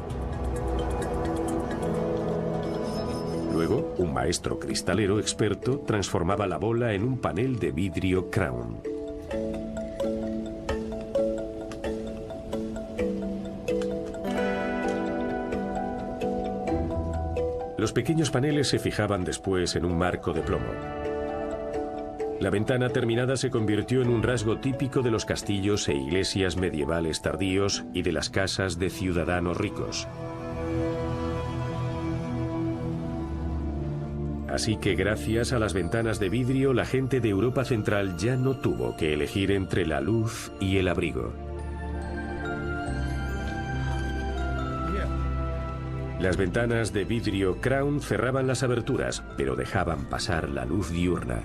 Luego, un maestro cristalero experto transformaba la bola en un panel de vidrio Crown. Los pequeños paneles se fijaban después en un marco de plomo. La ventana terminada se convirtió en un rasgo típico de los castillos e iglesias medievales tardíos y de las casas de ciudadanos ricos. Así que gracias a las ventanas de vidrio, la gente de Europa Central ya no tuvo que elegir entre la luz y el abrigo. Las ventanas de vidrio Crown cerraban las aberturas, pero dejaban pasar la luz diurna.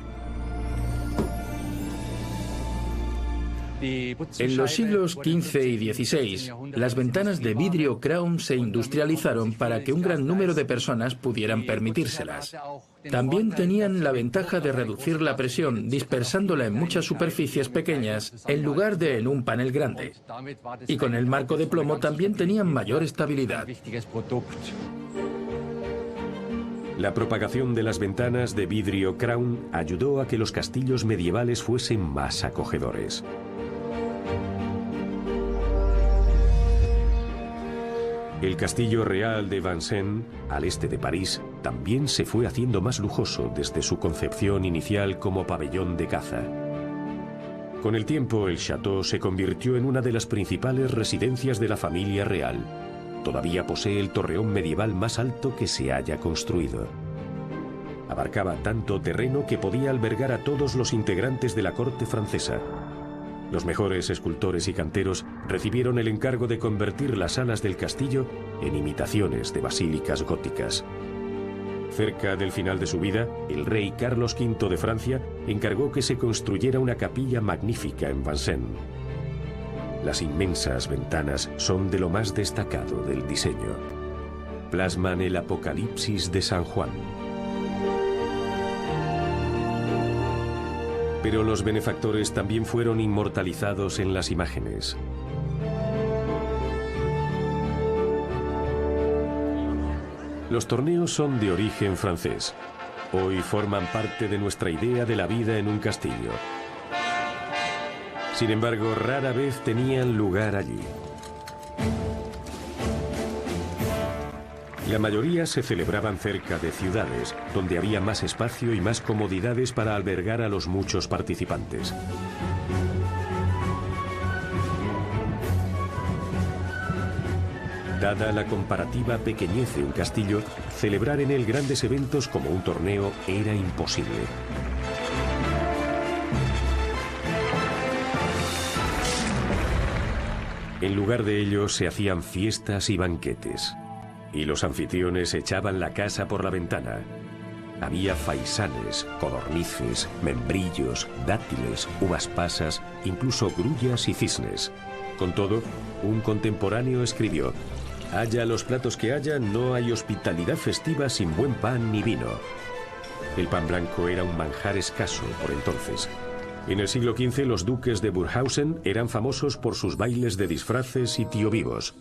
En los siglos XV y XVI, las ventanas de vidrio Crown se industrializaron para que un gran número de personas pudieran permitírselas. También tenían la ventaja de reducir la presión, dispersándola en muchas superficies pequeñas en lugar de en un panel grande. Y con el marco de plomo también tenían mayor estabilidad. La propagación de las ventanas de vidrio Crown ayudó a que los castillos medievales fuesen más acogedores. El castillo real de Vincennes, al este de París, también se fue haciendo más lujoso desde su concepción inicial como pabellón de caza. Con el tiempo, el château se convirtió en una de las principales residencias de la familia real. Todavía posee el torreón medieval más alto que se haya construido. Abarcaba tanto terreno que podía albergar a todos los integrantes de la corte francesa. Los mejores escultores y canteros recibieron el encargo de convertir las salas del castillo en imitaciones de basílicas góticas. Cerca del final de su vida, el rey Carlos V de Francia encargó que se construyera una capilla magnífica en Vincennes. Las inmensas ventanas son de lo más destacado del diseño. Plasman el Apocalipsis de San Juan. Pero los benefactores también fueron inmortalizados en las imágenes. Los torneos son de origen francés. Hoy forman parte de nuestra idea de la vida en un castillo. Sin embargo, rara vez tenían lugar allí. La mayoría se celebraban cerca de ciudades, donde había más espacio y más comodidades para albergar a los muchos participantes. Dada la comparativa pequeñez de un castillo, celebrar en él grandes eventos como un torneo era imposible. En lugar de ello, se hacían fiestas y banquetes. Y los anfitriones echaban la casa por la ventana. Había faisanes, codornices, membrillos, dátiles, uvas pasas, incluso grullas y cisnes. Con todo, un contemporáneo escribió: «Haya los platos que haya, no hay hospitalidad festiva sin buen pan ni vino». El pan blanco era un manjar escaso por entonces. En el siglo XV, los duques de Burghausen eran famosos por sus bailes de disfraces y tío-vivos.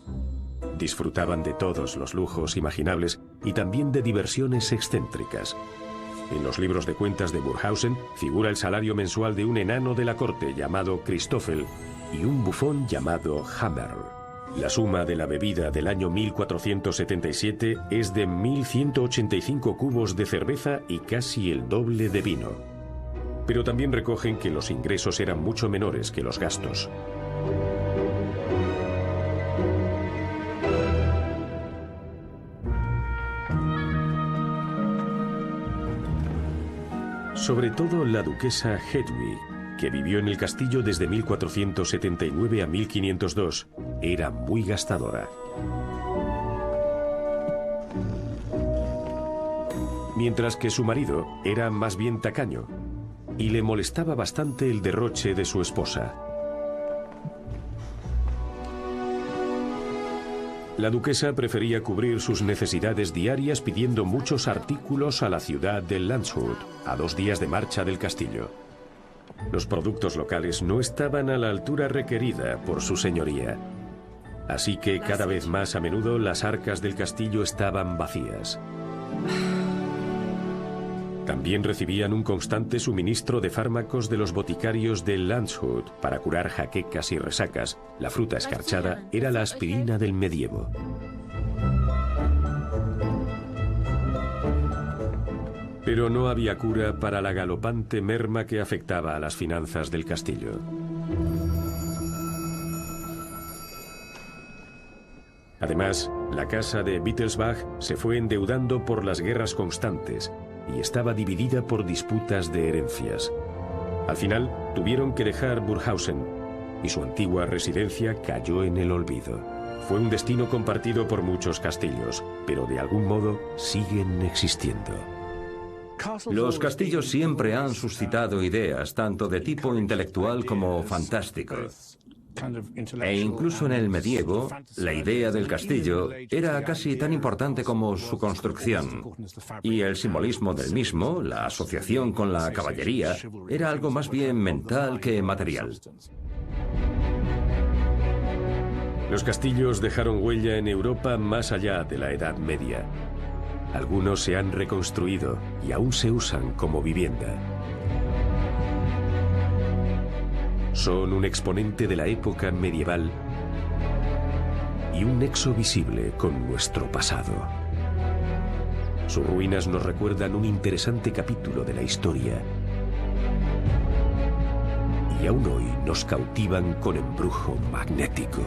Disfrutaban de todos los lujos imaginables y también de diversiones excéntricas. En los libros de cuentas de Burghausen figura el salario mensual de un enano de la corte llamado Christoffel y un bufón llamado Hammer. La suma de la bebida del año 1477 es de 1.185 cubos de cerveza y casi el doble de vino. Pero también recogen que los ingresos eran mucho menores que los gastos. Sobre todo la duquesa Hedwig, que vivió en el castillo desde 1479 a 1502, era muy gastadora. Mientras que su marido era más bien tacaño, y le molestaba bastante el derroche de su esposa. La duquesa prefería cubrir sus necesidades diarias pidiendo muchos artículos a la ciudad de Landshut, a 2 días de marcha del castillo. Los productos locales no estaban a la altura requerida por su señoría. Así que cada vez más a menudo las arcas del castillo estaban vacías. También recibían un constante suministro de fármacos de los boticarios de Landshut para curar jaquecas y resacas. La fruta escarchada era la aspirina del medievo. Pero no había cura para la galopante merma que afectaba a las finanzas del castillo. Además, la casa de Wittelsbach se fue endeudando por las guerras constantes y estaba dividida por disputas de herencias. Al final, tuvieron que dejar Burghausen y su antigua residencia cayó en el olvido. Fue un destino compartido por muchos castillos, pero de algún modo siguen existiendo. Los castillos siempre han suscitado ideas, tanto de tipo intelectual como fantástico. E incluso en el medievo, la idea del castillo era casi tan importante como su construcción. Y el simbolismo del mismo, la asociación con la caballería, era algo más bien mental que material. Los castillos dejaron huella en Europa más allá de la Edad Media. Algunos se han reconstruido y aún se usan como vivienda. Son un exponente de la época medieval y un nexo visible con nuestro pasado. Sus ruinas nos recuerdan un interesante capítulo de la historia y aún hoy nos cautivan con embrujo magnético.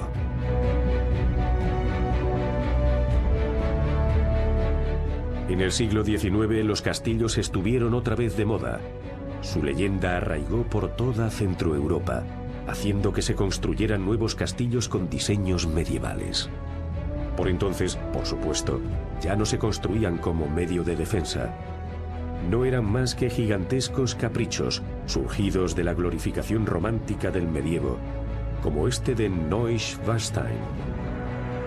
En el siglo XIX los castillos estuvieron otra vez de moda. Su leyenda arraigó por toda Centroeuropa, haciendo que se construyeran nuevos castillos con diseños medievales. Por entonces, por supuesto, ya no se construían como medio de defensa. No eran más que gigantescos caprichos, surgidos de la glorificación romántica del medievo, como este de Neuschwanstein.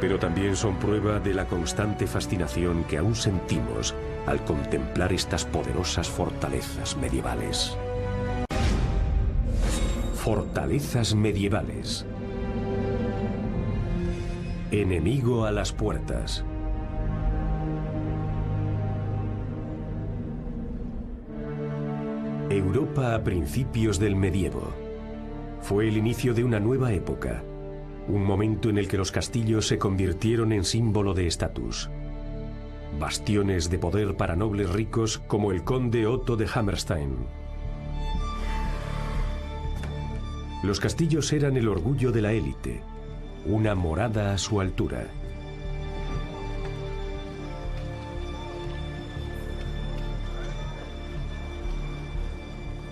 Pero también son prueba de la constante fascinación que aún sentimos al contemplar estas poderosas fortalezas medievales. Fortalezas medievales. Enemigo a las puertas. Europa a principios del medievo. Fue el inicio de una nueva época. Un momento en el que los castillos se convirtieron en símbolo de estatus. Bastiones de poder para nobles ricos como el conde Otto de Hammerstein. Los castillos eran el orgullo de la élite, una morada a su altura.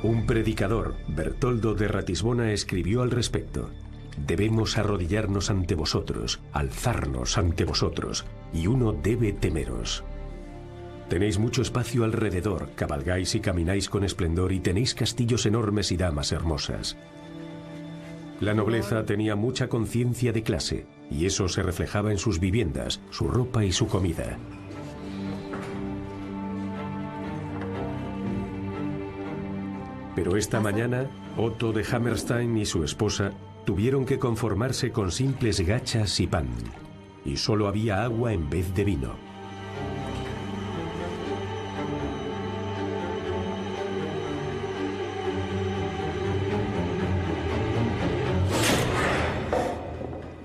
Un predicador, Bertoldo de Ratisbona, escribió al respecto. Debemos arrodillarnos ante vosotros, alzarnos ante vosotros, y uno debe temeros. Tenéis mucho espacio alrededor, cabalgáis y camináis con esplendor y tenéis castillos enormes y damas hermosas. La nobleza tenía mucha conciencia de clase, y eso se reflejaba en sus viviendas, su ropa y su comida. Pero esta mañana, Otto de Hammerstein y su esposa tuvieron que conformarse con simples gachas y pan, y solo había agua en vez de vino.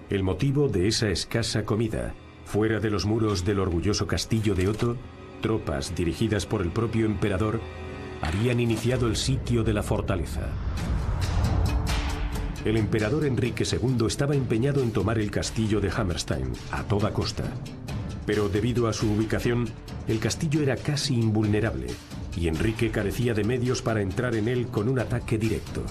El motivo de esa escasa comida, fuera de los muros del orgulloso castillo de Otto, tropas dirigidas por el propio emperador habían iniciado el sitio de la fortaleza. El emperador Enrique II estaba empeñado en tomar el castillo de Hammerstein a toda costa. Pero debido a su ubicación, el castillo era casi invulnerable y Enrique carecía de medios para entrar en él con un ataque directo.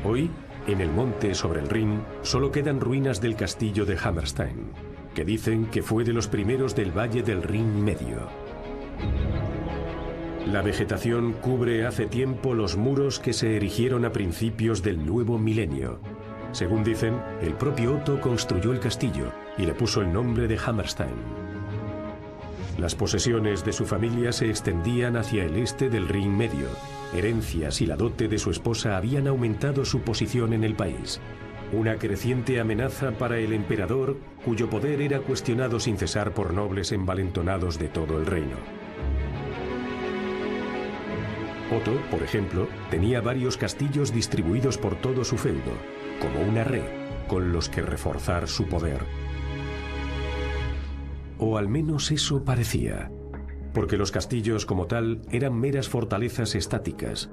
Hoy, en el monte sobre el Rin, solo quedan ruinas del castillo de Hammerstein, que dicen que fue de los primeros del Valle del Rin Medio. La vegetación cubre hace tiempo los muros que se erigieron a principios del nuevo milenio. Según dicen, el propio Otto construyó el castillo y le puso el nombre de Hammerstein. Las posesiones de su familia se extendían hacia el este del Rin Medio. Herencias y la dote de su esposa habían aumentado su posición en el país. una creciente amenaza para el emperador, cuyo poder era cuestionado sin cesar por nobles envalentonados de todo el reino. Otto, por ejemplo, tenía varios castillos distribuidos por todo su feudo, como una red, con los que reforzar su poder. O al menos eso parecía, porque los castillos como tal eran meras fortalezas estáticas,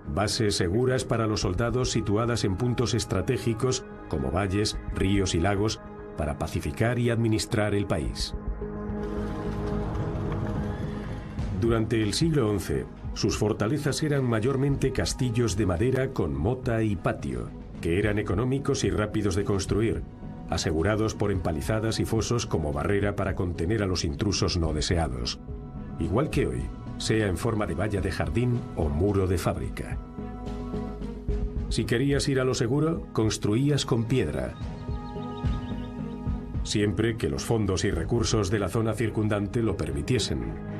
bases seguras para los soldados situadas en puntos estratégicos como valles, ríos y lagos para pacificar y administrar el país. Durante el siglo XI, sus fortalezas eran mayormente castillos de madera con mota y patio, que eran económicos y rápidos de construir, asegurados por empalizadas y fosos como barrera para contener a los intrusos no deseados. Igual que hoy, sea en forma de valla de jardín o muro de fábrica. Si querías ir a lo seguro, construías con piedra, siempre que los fondos y recursos de la zona circundante lo permitiesen.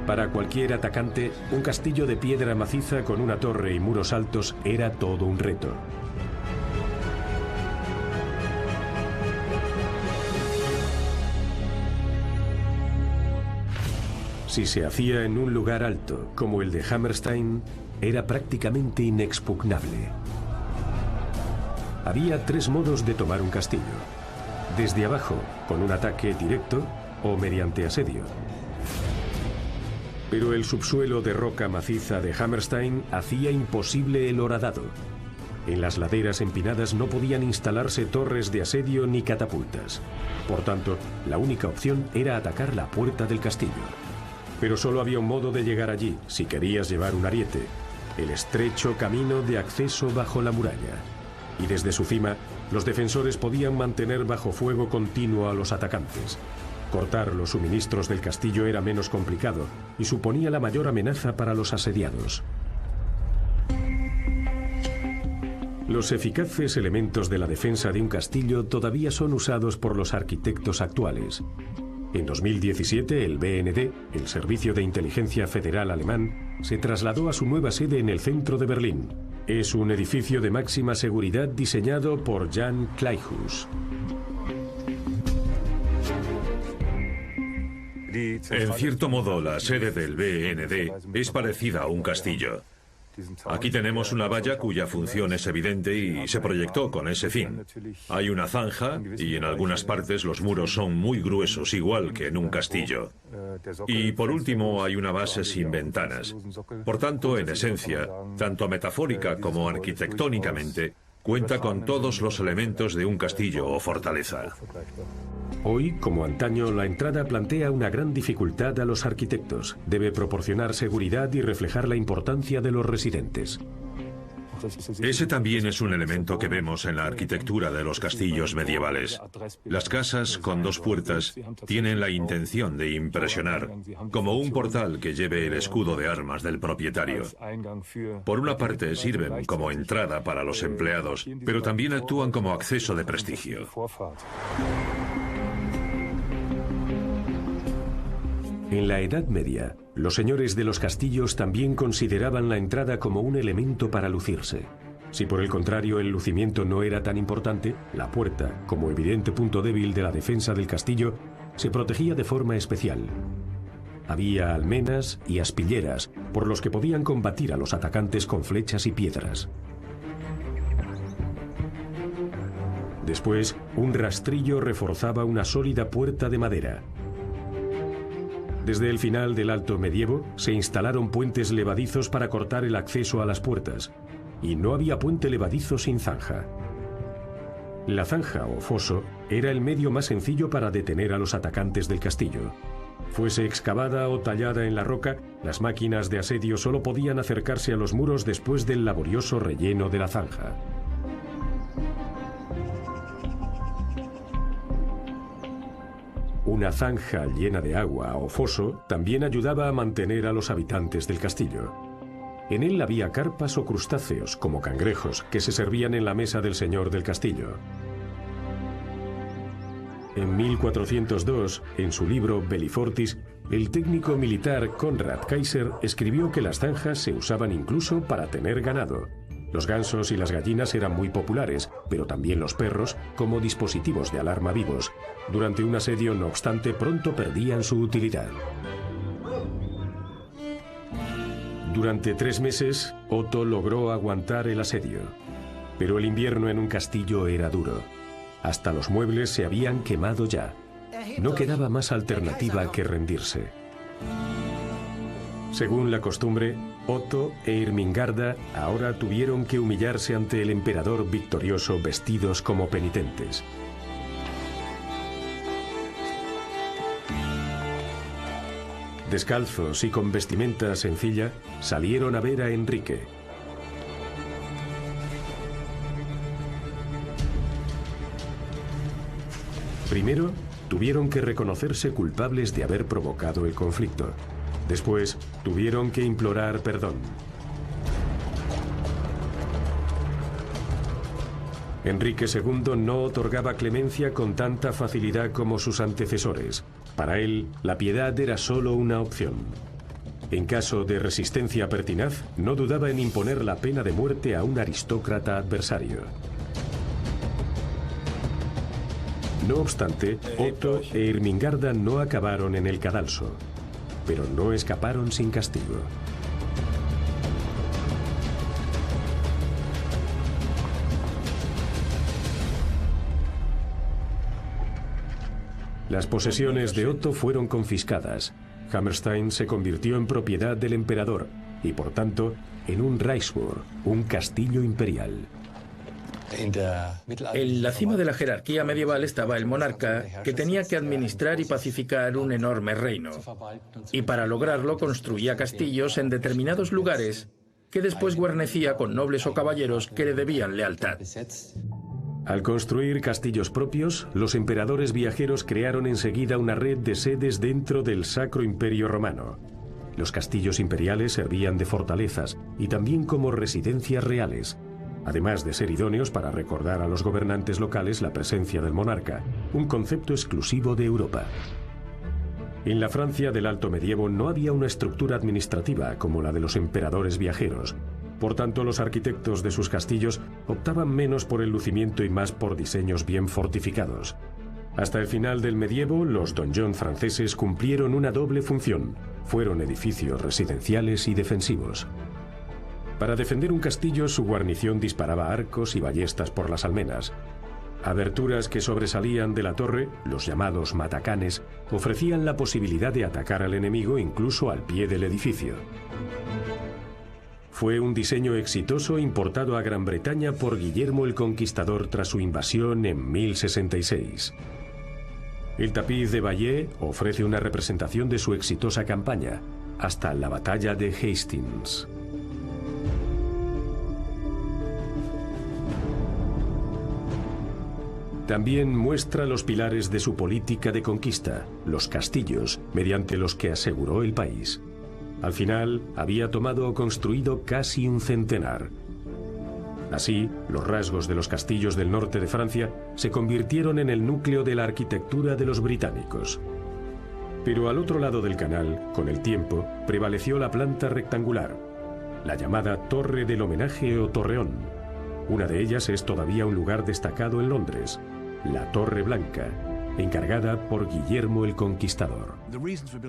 Para cualquier atacante, un castillo de piedra maciza con una torre y muros altos era todo un reto. Si se hacía en un lugar alto, como el de Hammerstein, era prácticamente inexpugnable. Había 3 modos de tomar un castillo: desde abajo, con un ataque directo, o mediante asedio. Pero el subsuelo de roca maciza de Hammerstein hacía imposible el horadado. En las laderas empinadas no podían instalarse torres de asedio ni catapultas. Por tanto, la única opción era atacar la puerta del castillo. Pero solo había un modo de llegar allí, si querías llevar un ariete: el estrecho camino de acceso bajo la muralla. Y desde su cima, los defensores podían mantener bajo fuego continuo a los atacantes. Cortar los suministros del castillo era menos complicado y suponía la mayor amenaza para los asediados. Los eficaces elementos de la defensa de un castillo todavía son usados por los arquitectos actuales. En 2017, el BND, el Servicio de Inteligencia Federal Alemán, se trasladó a su nueva sede en el centro de Berlín. Es un edificio de máxima seguridad diseñado por Jan Kleihuus. En cierto modo, la sede del BND es parecida a un castillo. Aquí tenemos una valla cuya función es evidente y se proyectó con ese fin. Hay una zanja y en algunas partes los muros son muy gruesos, igual que en un castillo. Y por último hay una base sin ventanas. Por tanto, en esencia, tanto metafórica como arquitectónicamente, cuenta con todos los elementos de un castillo o fortaleza. Hoy, como antaño, la entrada plantea una gran dificultad a los arquitectos. Debe proporcionar seguridad y reflejar la importancia de los residentes. Ese también es un elemento que vemos en la arquitectura de los castillos medievales. Las casas con 2 puertas tienen la intención de impresionar, como un portal que lleve el escudo de armas del propietario. Por una parte sirven como entrada para los empleados, pero también actúan como acceso de prestigio. En la Edad Media, los señores de los castillos también consideraban la entrada como un elemento para lucirse. Si por el contrario el lucimiento no era tan importante, la puerta, como evidente punto débil de la defensa del castillo, se protegía de forma especial. Había almenas y aspilleras, por los que podían combatir a los atacantes con flechas y piedras. Después, un rastrillo reforzaba una sólida puerta de madera. Desde el final del Alto Medievo se instalaron puentes levadizos para cortar el acceso a las puertas, y no había puente levadizo sin zanja. La zanja o foso era el medio más sencillo para detener a los atacantes del castillo. Fuese excavada o tallada en la roca, las máquinas de asedio solo podían acercarse a los muros después del laborioso relleno de la zanja. Una zanja llena de agua o foso también ayudaba a mantener a los habitantes del castillo. En él había carpas o crustáceos, como cangrejos, que se servían en la mesa del señor del castillo. En 1402, en su libro Bellifortis, el técnico militar Konrad Kaiser escribió que las zanjas se usaban incluso para tener ganado. Los gansos y las gallinas eran muy populares, pero también los perros como dispositivos de alarma vivos. Durante un asedio, no obstante, pronto perdían su utilidad. Durante 3 meses, Otto logró aguantar el asedio. Pero el invierno en un castillo era duro. Hasta los muebles se habían quemado ya. No quedaba más alternativa que rendirse. Según la costumbre, Otto e Irmingarda ahora tuvieron que humillarse ante el emperador victorioso vestidos como penitentes. Descalzos y con vestimenta sencilla, salieron a ver a Enrique. Primero, tuvieron que reconocerse culpables de haber provocado el conflicto. Después, tuvieron que implorar perdón. Enrique II no otorgaba clemencia con tanta facilidad como sus antecesores. Para él, la piedad era solo una opción. En caso de resistencia pertinaz, no dudaba en imponer la pena de muerte a un aristócrata adversario. No obstante, Otto e Irmingarda no acabaron en el cadalso, pero no escaparon sin castigo. Las posesiones de Otto fueron confiscadas. Hammerstein se convirtió en propiedad del emperador y, por tanto, en un Reichsburg, un castillo imperial. En la cima de la jerarquía medieval estaba el monarca, que tenía que administrar y pacificar un enorme reino. Y para lograrlo construía castillos en determinados lugares que después guarnecía con nobles o caballeros que le debían lealtad. Al construir castillos propios, los emperadores viajeros crearon enseguida una red de sedes dentro del Sacro Imperio Romano. Los castillos imperiales servían de fortalezas y también como residencias reales, además de ser idóneos para recordar a los gobernantes locales la presencia del monarca, un concepto exclusivo de Europa. En la Francia del Alto Medievo no había una estructura administrativa como la de los emperadores viajeros. Por tanto, los arquitectos de sus castillos optaban menos por el lucimiento y más por diseños bien fortificados. Hasta el final del medievo, los donjons franceses cumplieron una doble función. Fueron edificios residenciales y defensivos. Para defender un castillo, su guarnición disparaba arcos y ballestas por las almenas. Aberturas que sobresalían de la torre, los llamados matacanes, ofrecían la posibilidad de atacar al enemigo incluso al pie del edificio. Fue un diseño exitoso importado a Gran Bretaña por Guillermo el Conquistador tras su invasión en 1066. El tapiz de Bayeux ofrece una representación de su exitosa campaña, hasta la batalla de Hastings. También muestra los pilares de su política de conquista, los castillos, mediante los que aseguró el país. Al final, había tomado o construido casi un centenar. Así, los rasgos de los castillos del norte de Francia se convirtieron en el núcleo de la arquitectura de los británicos. Pero al otro lado del canal, con el tiempo, prevaleció la planta rectangular, la llamada Torre del Homenaje o Torreón. Una de ellas es todavía un lugar destacado en Londres, la Torre Blanca, encargada por Guillermo el Conquistador.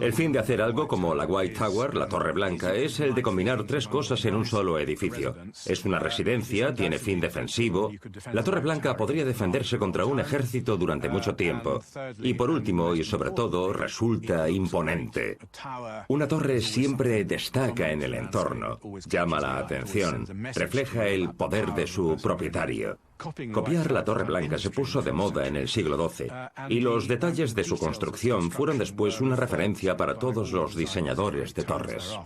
El fin de hacer algo como la White Tower, la Torre Blanca, es el de combinar 3 cosas en un solo edificio. Es una residencia, tiene fin defensivo. La Torre Blanca podría defenderse contra un ejército durante mucho tiempo. Y por último, y sobre todo, resulta imponente. Una torre siempre destaca en el entorno, llama la atención, refleja el poder de su propietario. Copiar la Torre Blanca se puso de moda en el siglo XII, y los detalles de su construcción fueron después una referencia para todos los diseñadores de torres.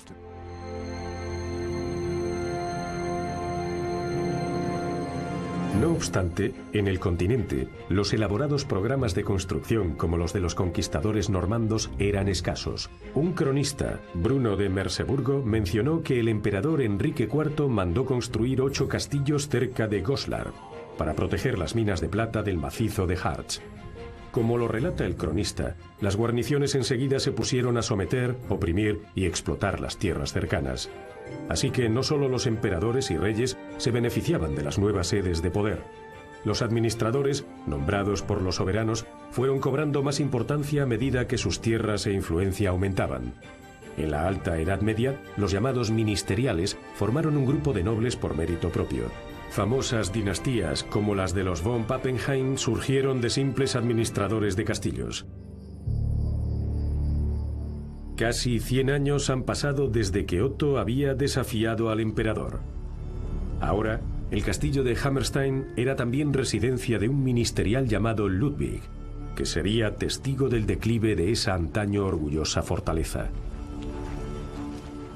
No obstante, en el continente, los elaborados programas de construcción como los de los conquistadores normandos eran escasos. Un cronista, Bruno de Merseburgo, mencionó que el emperador Enrique IV mandó construir 8 castillos cerca de Goslar, para proteger las minas de plata del macizo de Harz. Como lo relata el cronista, las guarniciones enseguida se pusieron a someter, oprimir y explotar las tierras cercanas. Así que no solo los emperadores y reyes se beneficiaban de las nuevas sedes de poder. Los administradores, nombrados por los soberanos, fueron cobrando más importancia a medida que sus tierras e influencia aumentaban. En la Alta Edad Media, los llamados ministeriales formaron un grupo de nobles por mérito propio. Famosas dinastías como las de los von Pappenheim surgieron de simples administradores de castillos. Casi 100 años han pasado desde que Otto había desafiado al emperador. Ahora, el castillo de Hammerstein era también residencia de un ministerial llamado Ludwig, que sería testigo del declive de esa antaño orgullosa fortaleza.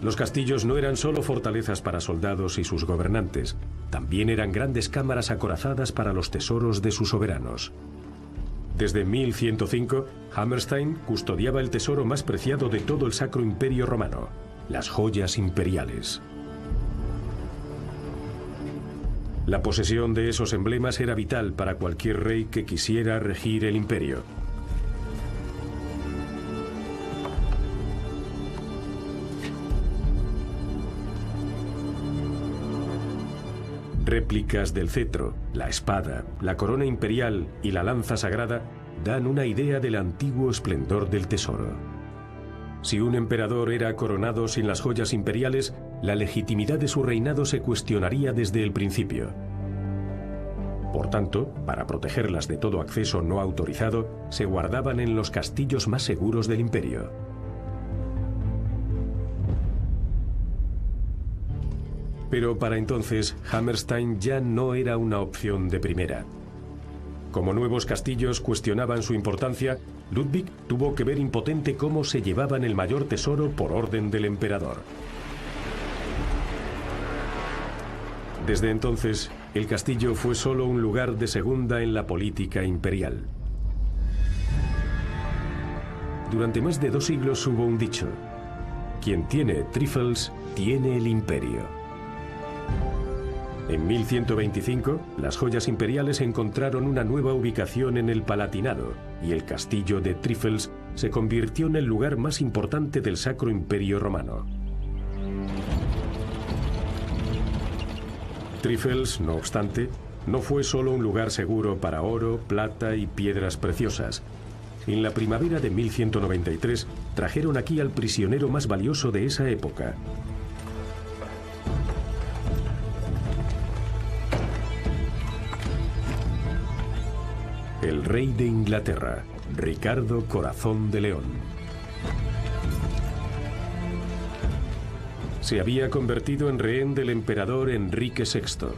Los castillos no eran solo fortalezas para soldados y sus gobernantes, también eran grandes cámaras acorazadas para los tesoros de sus soberanos. Desde 1105, Hammerstein custodiaba el tesoro más preciado de todo el Sacro Imperio Romano, las joyas imperiales. La posesión de esos emblemas era vital para cualquier rey que quisiera regir el imperio. Réplicas del cetro, la espada, la corona imperial y la lanza sagrada dan una idea del antiguo esplendor del tesoro. Si un emperador era coronado sin las joyas imperiales, la legitimidad de su reinado se cuestionaría desde el principio. Por tanto, para protegerlas de todo acceso no autorizado, se guardaban en los castillos más seguros del imperio. Pero para entonces, Hammerstein ya no era una opción de primera. Como nuevos castillos cuestionaban su importancia, Ludwig tuvo que ver impotente cómo se llevaban el mayor tesoro por orden del emperador. Desde entonces, el castillo fue solo un lugar de segunda en la política imperial. Durante más de 2 siglos hubo un dicho: quien tiene trifles, tiene el imperio. En 1125, las joyas imperiales encontraron una nueva ubicación en el Palatinado, y el castillo de Trifels se convirtió en el lugar más importante del Sacro Imperio Romano. Trifels, no obstante, no fue solo un lugar seguro para oro, plata y piedras preciosas. En la primavera de 1193 trajeron aquí al prisionero más valioso de esa época. El rey de Inglaterra, Ricardo Corazón de León. Se había convertido en rehén del emperador Enrique VI.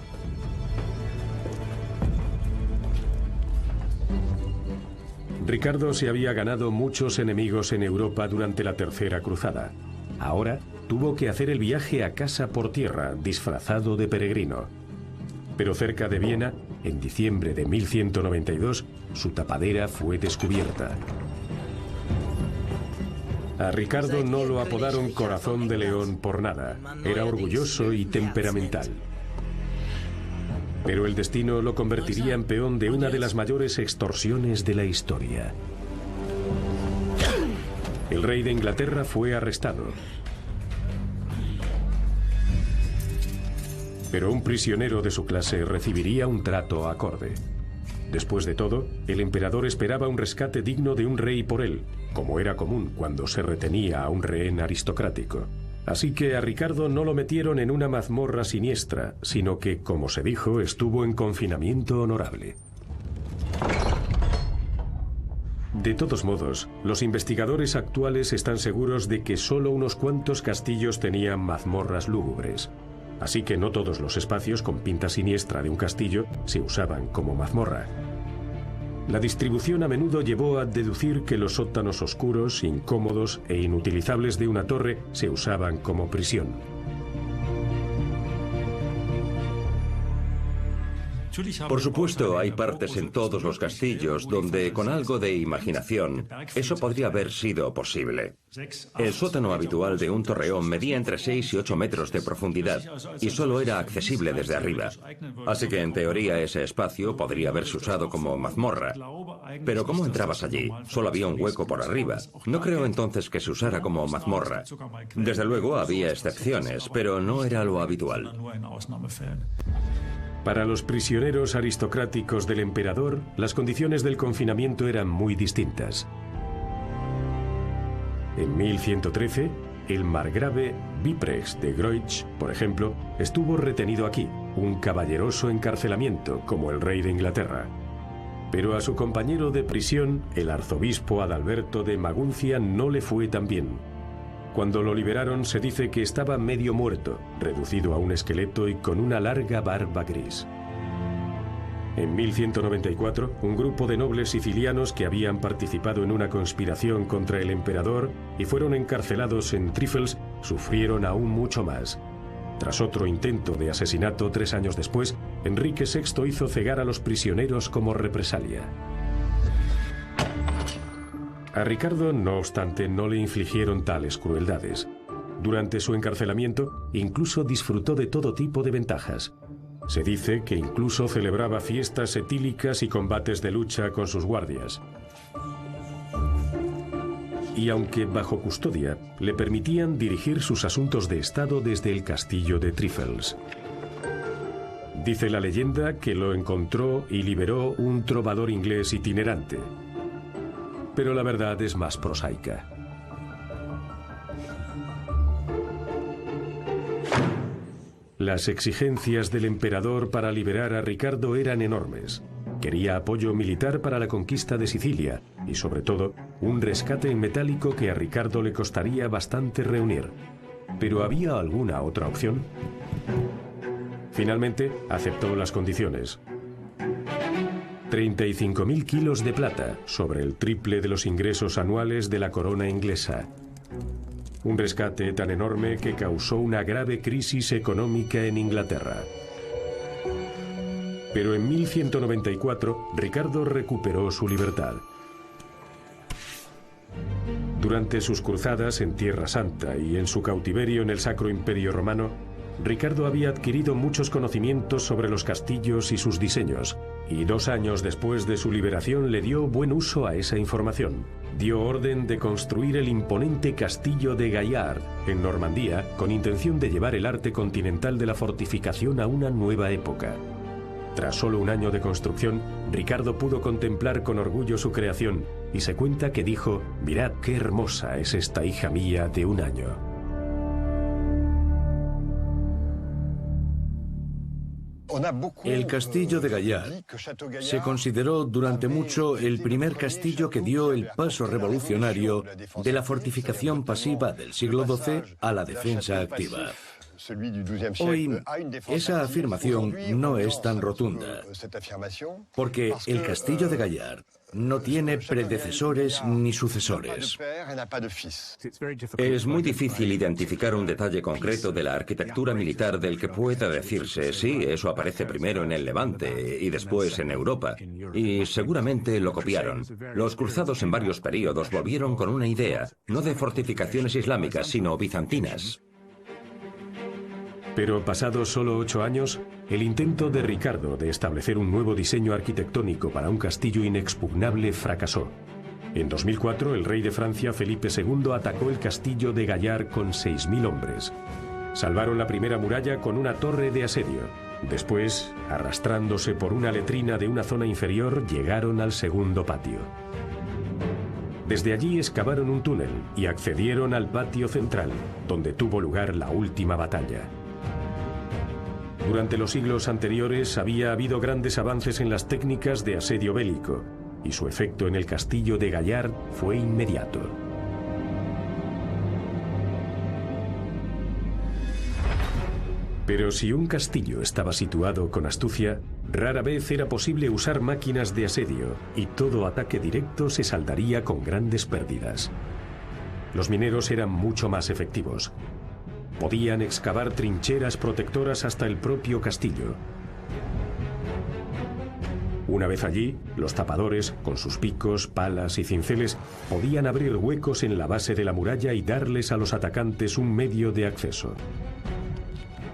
Ricardo se había ganado muchos enemigos en Europa durante la Tercera Cruzada. Ahora tuvo que hacer el viaje a casa por tierra, disfrazado de peregrino. Pero cerca de Viena, en diciembre de 1192, su tapadera fue descubierta. A Ricardo no lo apodaron Corazón de León por nada. Era orgulloso y temperamental. Pero el destino lo convertiría en peón de una de las mayores extorsiones de la historia. El rey de Inglaterra fue arrestado. Pero un prisionero de su clase recibiría un trato acorde. Después de todo, el emperador esperaba un rescate digno de un rey por él, como era común cuando se retenía a un rehén aristocrático. Así que a Ricardo no lo metieron en una mazmorra siniestra, sino que, como se dijo, estuvo en confinamiento honorable. De todos modos, los investigadores actuales están seguros de que solo unos cuantos castillos tenían mazmorras lúgubres. Así que no todos los espacios con pinta siniestra de un castillo se usaban como mazmorra. La distribución a menudo llevó a deducir que los sótanos oscuros, incómodos e inutilizables de una torre se usaban como prisión. Por supuesto, hay partes en todos los castillos donde, con algo de imaginación, eso podría haber sido posible. El sótano habitual de un torreón medía entre 6 y 8 metros de profundidad y solo era accesible desde arriba. Así que, en teoría, ese espacio podría haberse usado como mazmorra. Pero ¿cómo entrabas allí? Solo había un hueco por arriba. No creo entonces que se usara como mazmorra. Desde luego había excepciones, pero no era lo habitual. Para los prisioneros aristocráticos del emperador, las condiciones del confinamiento eran muy distintas. En 1113, el margrave Wipprecht de Groich, por ejemplo, estuvo retenido aquí, un caballeroso encarcelamiento como el rey de Inglaterra. Pero a su compañero de prisión, el arzobispo Adalberto de Maguncia, no le fue tan bien. Cuando lo liberaron se dice que estaba medio muerto, reducido a un esqueleto y con una larga barba gris. En 1194, un grupo de nobles sicilianos que habían participado en una conspiración contra el emperador y fueron encarcelados en Trifles sufrieron aún mucho más. Tras otro intento de asesinato 3 años después, Enrique VI hizo cegar a los prisioneros como represalia. A Ricardo, no obstante, no le infligieron tales crueldades. Durante su encarcelamiento, incluso disfrutó de todo tipo de ventajas. Se dice que incluso celebraba fiestas etílicas y combates de lucha con sus guardias. Y aunque bajo custodia, le permitían dirigir sus asuntos de Estado desde el castillo de Trifles. Dice la leyenda que lo encontró y liberó un trovador inglés itinerante. Pero la verdad es más prosaica. Las exigencias del emperador para liberar a Ricardo eran enormes. Quería apoyo militar para la conquista de Sicilia y, sobre todo, un rescate en metálico que a Ricardo le costaría bastante reunir. ¿Pero había alguna otra opción? Finalmente, aceptó las condiciones. 35.000 kilos de plata, sobre el triple de los ingresos anuales de la corona inglesa. Un rescate tan enorme que causó una grave crisis económica en Inglaterra. Pero en 1194, Ricardo recuperó su libertad. Durante sus cruzadas en Tierra Santa y en su cautiverio en el Sacro Imperio Romano, Ricardo había adquirido muchos conocimientos sobre los castillos y sus diseños, y 2 años después de su liberación le dio buen uso a esa información. Dio orden de construir el imponente castillo de Gaillard, en Normandía, con intención de llevar el arte continental de la fortificación a una nueva época. Tras solo 1 año de construcción, Ricardo pudo contemplar con orgullo su creación, y se cuenta que dijo: «Mirad qué hermosa es esta hija mía de 1 año». El castillo de Gaillard se consideró durante mucho el primer castillo que dio el paso revolucionario de la fortificación pasiva del siglo XII a la defensa activa. Hoy, esa afirmación no es tan rotunda, porque el castillo de Gaillard no tiene predecesores ni sucesores. Es muy difícil identificar un detalle concreto de la arquitectura militar del que pueda decirse, sí, eso aparece primero en el Levante y después en Europa. Y seguramente lo copiaron. Los cruzados en varios períodos volvieron con una idea, no de fortificaciones islámicas, sino bizantinas. Pero pasados solo 8 años, el intento de Ricardo de establecer un nuevo diseño arquitectónico para un castillo inexpugnable fracasó. En 2004, el rey de Francia, Felipe II, atacó el castillo de Gaillard con 6.000 hombres. Salvaron la primera muralla con una torre de asedio. Después, arrastrándose por una letrina de una zona inferior, llegaron al segundo patio. Desde allí excavaron un túnel y accedieron al patio central, donde tuvo lugar la última batalla. Durante los siglos anteriores había habido grandes avances en las técnicas de asedio bélico, y su efecto en el castillo de Gaillard fue inmediato. Pero si un castillo estaba situado con astucia, rara vez era posible usar máquinas de asedio, y todo ataque directo se saldaría con grandes pérdidas. Los mineros eran mucho más efectivos. Podían excavar trincheras protectoras hasta el propio castillo. Una vez allí, los tapadores, con sus picos, palas y cinceles, podían abrir huecos en la base de la muralla y darles a los atacantes un medio de acceso.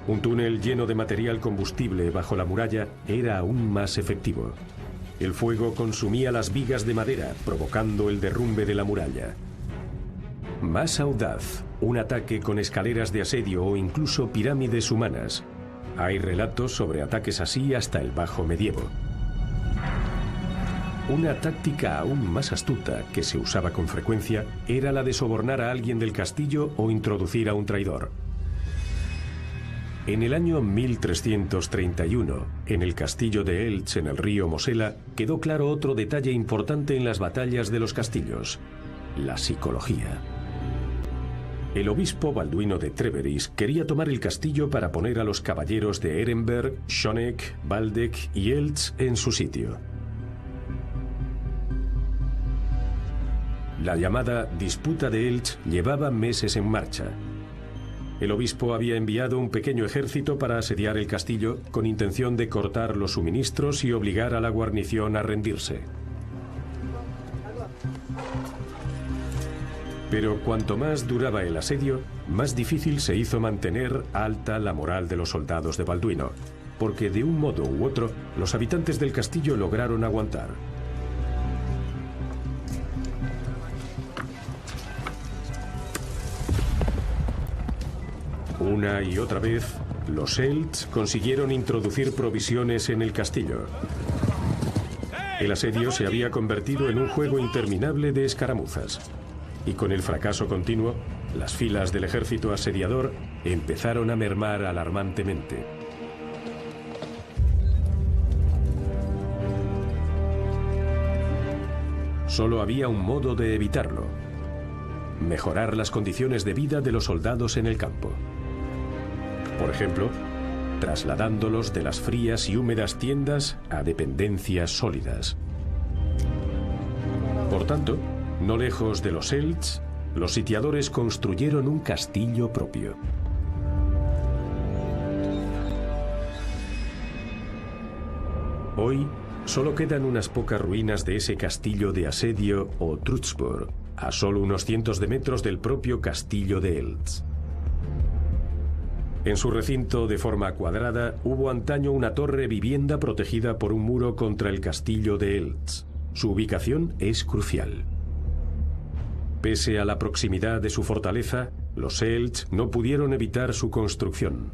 Un túnel lleno de material combustible bajo la muralla era aún más efectivo. El fuego consumía las vigas de madera, provocando el derrumbe de la muralla. Más audaz, un ataque con escaleras de asedio o incluso pirámides humanas. Hay relatos sobre ataques así hasta el Bajo Medievo. Una táctica aún más astuta que se usaba con frecuencia era la de sobornar a alguien del castillo o introducir a un traidor. En el año 1331, en el castillo de Elche, en el río Mosela, quedó claro otro detalle importante en las batallas de los castillos: la psicología. El obispo Balduino de Trèveris quería tomar el castillo para poner a los caballeros de Ehrenberg, Schoneck, Waldeck y Elche en su sitio. La llamada Disputa de Elche llevaba meses en marcha. El obispo había enviado un pequeño ejército para asediar el castillo con intención de cortar los suministros y obligar a la guarnición a rendirse. Pero cuanto más duraba el asedio, más difícil se hizo mantener alta la moral de los soldados de Balduino, porque de un modo u otro los habitantes del castillo lograron aguantar. Una y otra vez, los Elche consiguieron introducir provisiones en el castillo. El asedio se había convertido en un juego interminable de escaramuzas. Y con el fracaso continuo, las filas del ejército asediador empezaron a mermar alarmantemente. Solo había un modo de evitarlo: mejorar las condiciones de vida de los soldados en el campo. Por ejemplo, trasladándolos de las frías y húmedas tiendas a dependencias sólidas. Por tanto, no lejos de los Elche, los sitiadores construyeron un castillo propio. Hoy, solo quedan unas pocas ruinas de ese castillo de asedio o Trutzburg, a solo unos cientos de metros del propio castillo de Elche. En su recinto de forma cuadrada hubo antaño una torre vivienda protegida por un muro contra el castillo de Elche. Su ubicación es crucial. Pese a la proximidad de su fortaleza, los Elche no pudieron evitar su construcción.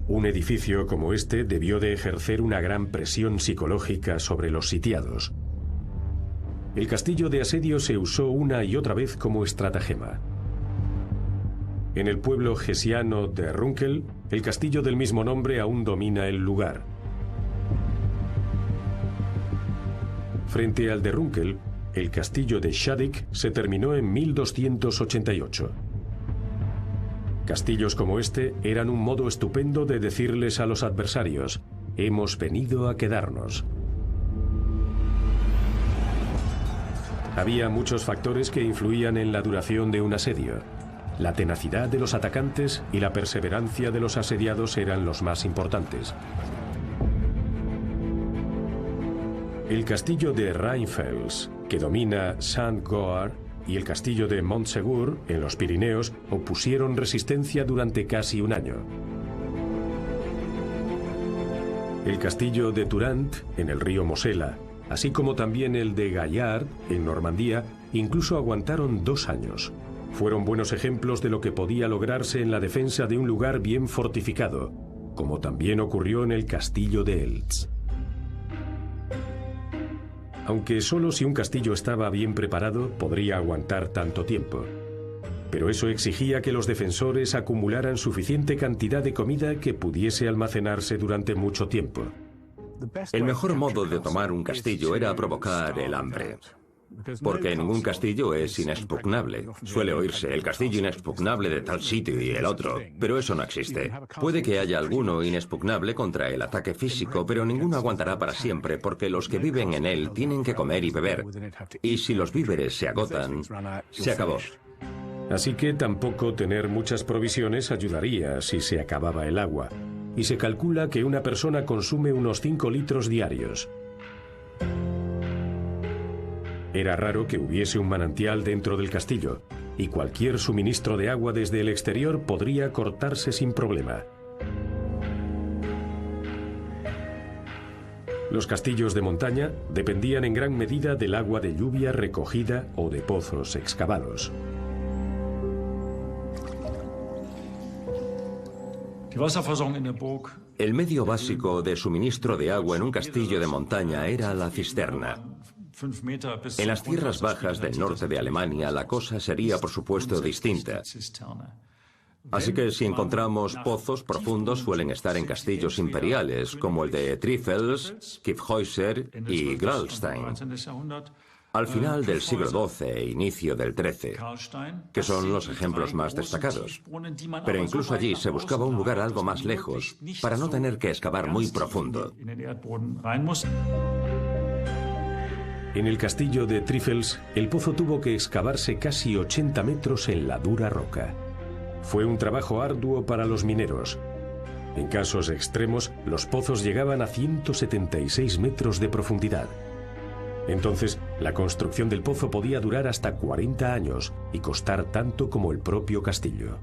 Un edificio como este debió de ejercer una gran presión psicológica sobre los sitiados. El castillo de asedio se usó una y otra vez como estratagema. En el pueblo hessiano de Runkel, el castillo del mismo nombre aún domina el lugar. Frente al de Runkel, el castillo de Schadik se terminó en 1288. Castillos como este eran un modo estupendo de decirles a los adversarios: hemos venido a quedarnos. Había muchos factores que influían en la duración de un asedio. La tenacidad de los atacantes y la perseverancia de los asediados eran los más importantes. El castillo de Rheinfels, que domina Saint-Goar, y el castillo de Montsegur, en los Pirineos, opusieron resistencia durante casi un año. El castillo de Turant, en el río Mosela, así como también el de Gaillard, en Normandía, incluso aguantaron 2 años. Fueron buenos ejemplos de lo que podía lograrse en la defensa de un lugar bien fortificado, como también ocurrió en el castillo de Elche. Aunque solo si un castillo estaba bien preparado podría aguantar tanto tiempo. Pero eso exigía que los defensores acumularan suficiente cantidad de comida que pudiese almacenarse durante mucho tiempo. El mejor modo de tomar un castillo era provocar el hambre. Porque ningún castillo es inexpugnable. Suele oírse el castillo inexpugnable de tal sitio y el otro, pero eso no existe. Puede que haya alguno inexpugnable contra el ataque físico, pero ninguno aguantará para siempre porque los que viven en él tienen que comer y beber. Y si los víveres se agotan, se acabó. Así que tampoco tener muchas provisiones ayudaría si se acababa el agua. Y se calcula que una persona consume unos 5 litros diarios. Era raro que hubiese un manantial dentro del castillo, y cualquier suministro de agua desde el exterior podría cortarse sin problema. Los castillos de montaña dependían en gran medida del agua de lluvia recogida o de pozos excavados. El medio básico de suministro de agua en un castillo de montaña era la cisterna. En las tierras bajas del norte de Alemania la cosa sería, por supuesto, distinta. Así que si encontramos pozos profundos suelen estar en castillos imperiales, como el de Trifels, Kyffhäuser y Gralstein. Al final del siglo XII e inicio del XIII, que son los ejemplos más destacados. Pero incluso allí se buscaba un lugar algo más lejos, para no tener que excavar muy profundo. En el castillo de Trifels, el pozo tuvo que excavarse casi 80 metros en la dura roca. Fue un trabajo arduo para los mineros. En casos extremos, los pozos llegaban a 176 metros de profundidad. Entonces, la construcción del pozo podía durar hasta 40 años y costar tanto como el propio castillo.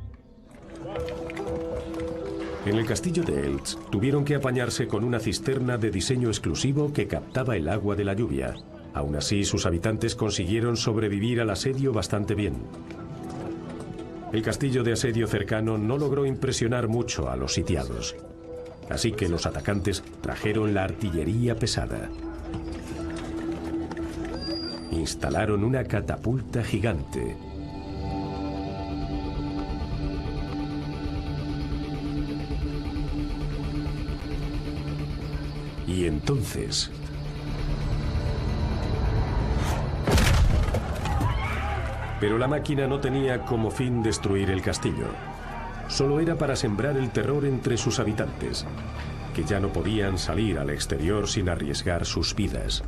En el castillo de Eltz tuvieron que apañarse con una cisterna de diseño exclusivo que captaba el agua de la lluvia. Aún así, sus habitantes consiguieron sobrevivir al asedio bastante bien. El castillo de asedio cercano no logró impresionar mucho a los sitiados. Así que los atacantes trajeron la artillería pesada. Instalaron una catapulta gigante. Y entonces... Pero la máquina no tenía como fin destruir el castillo. Solo era para sembrar el terror entre sus habitantes, que ya no podían salir al exterior sin arriesgar sus vidas.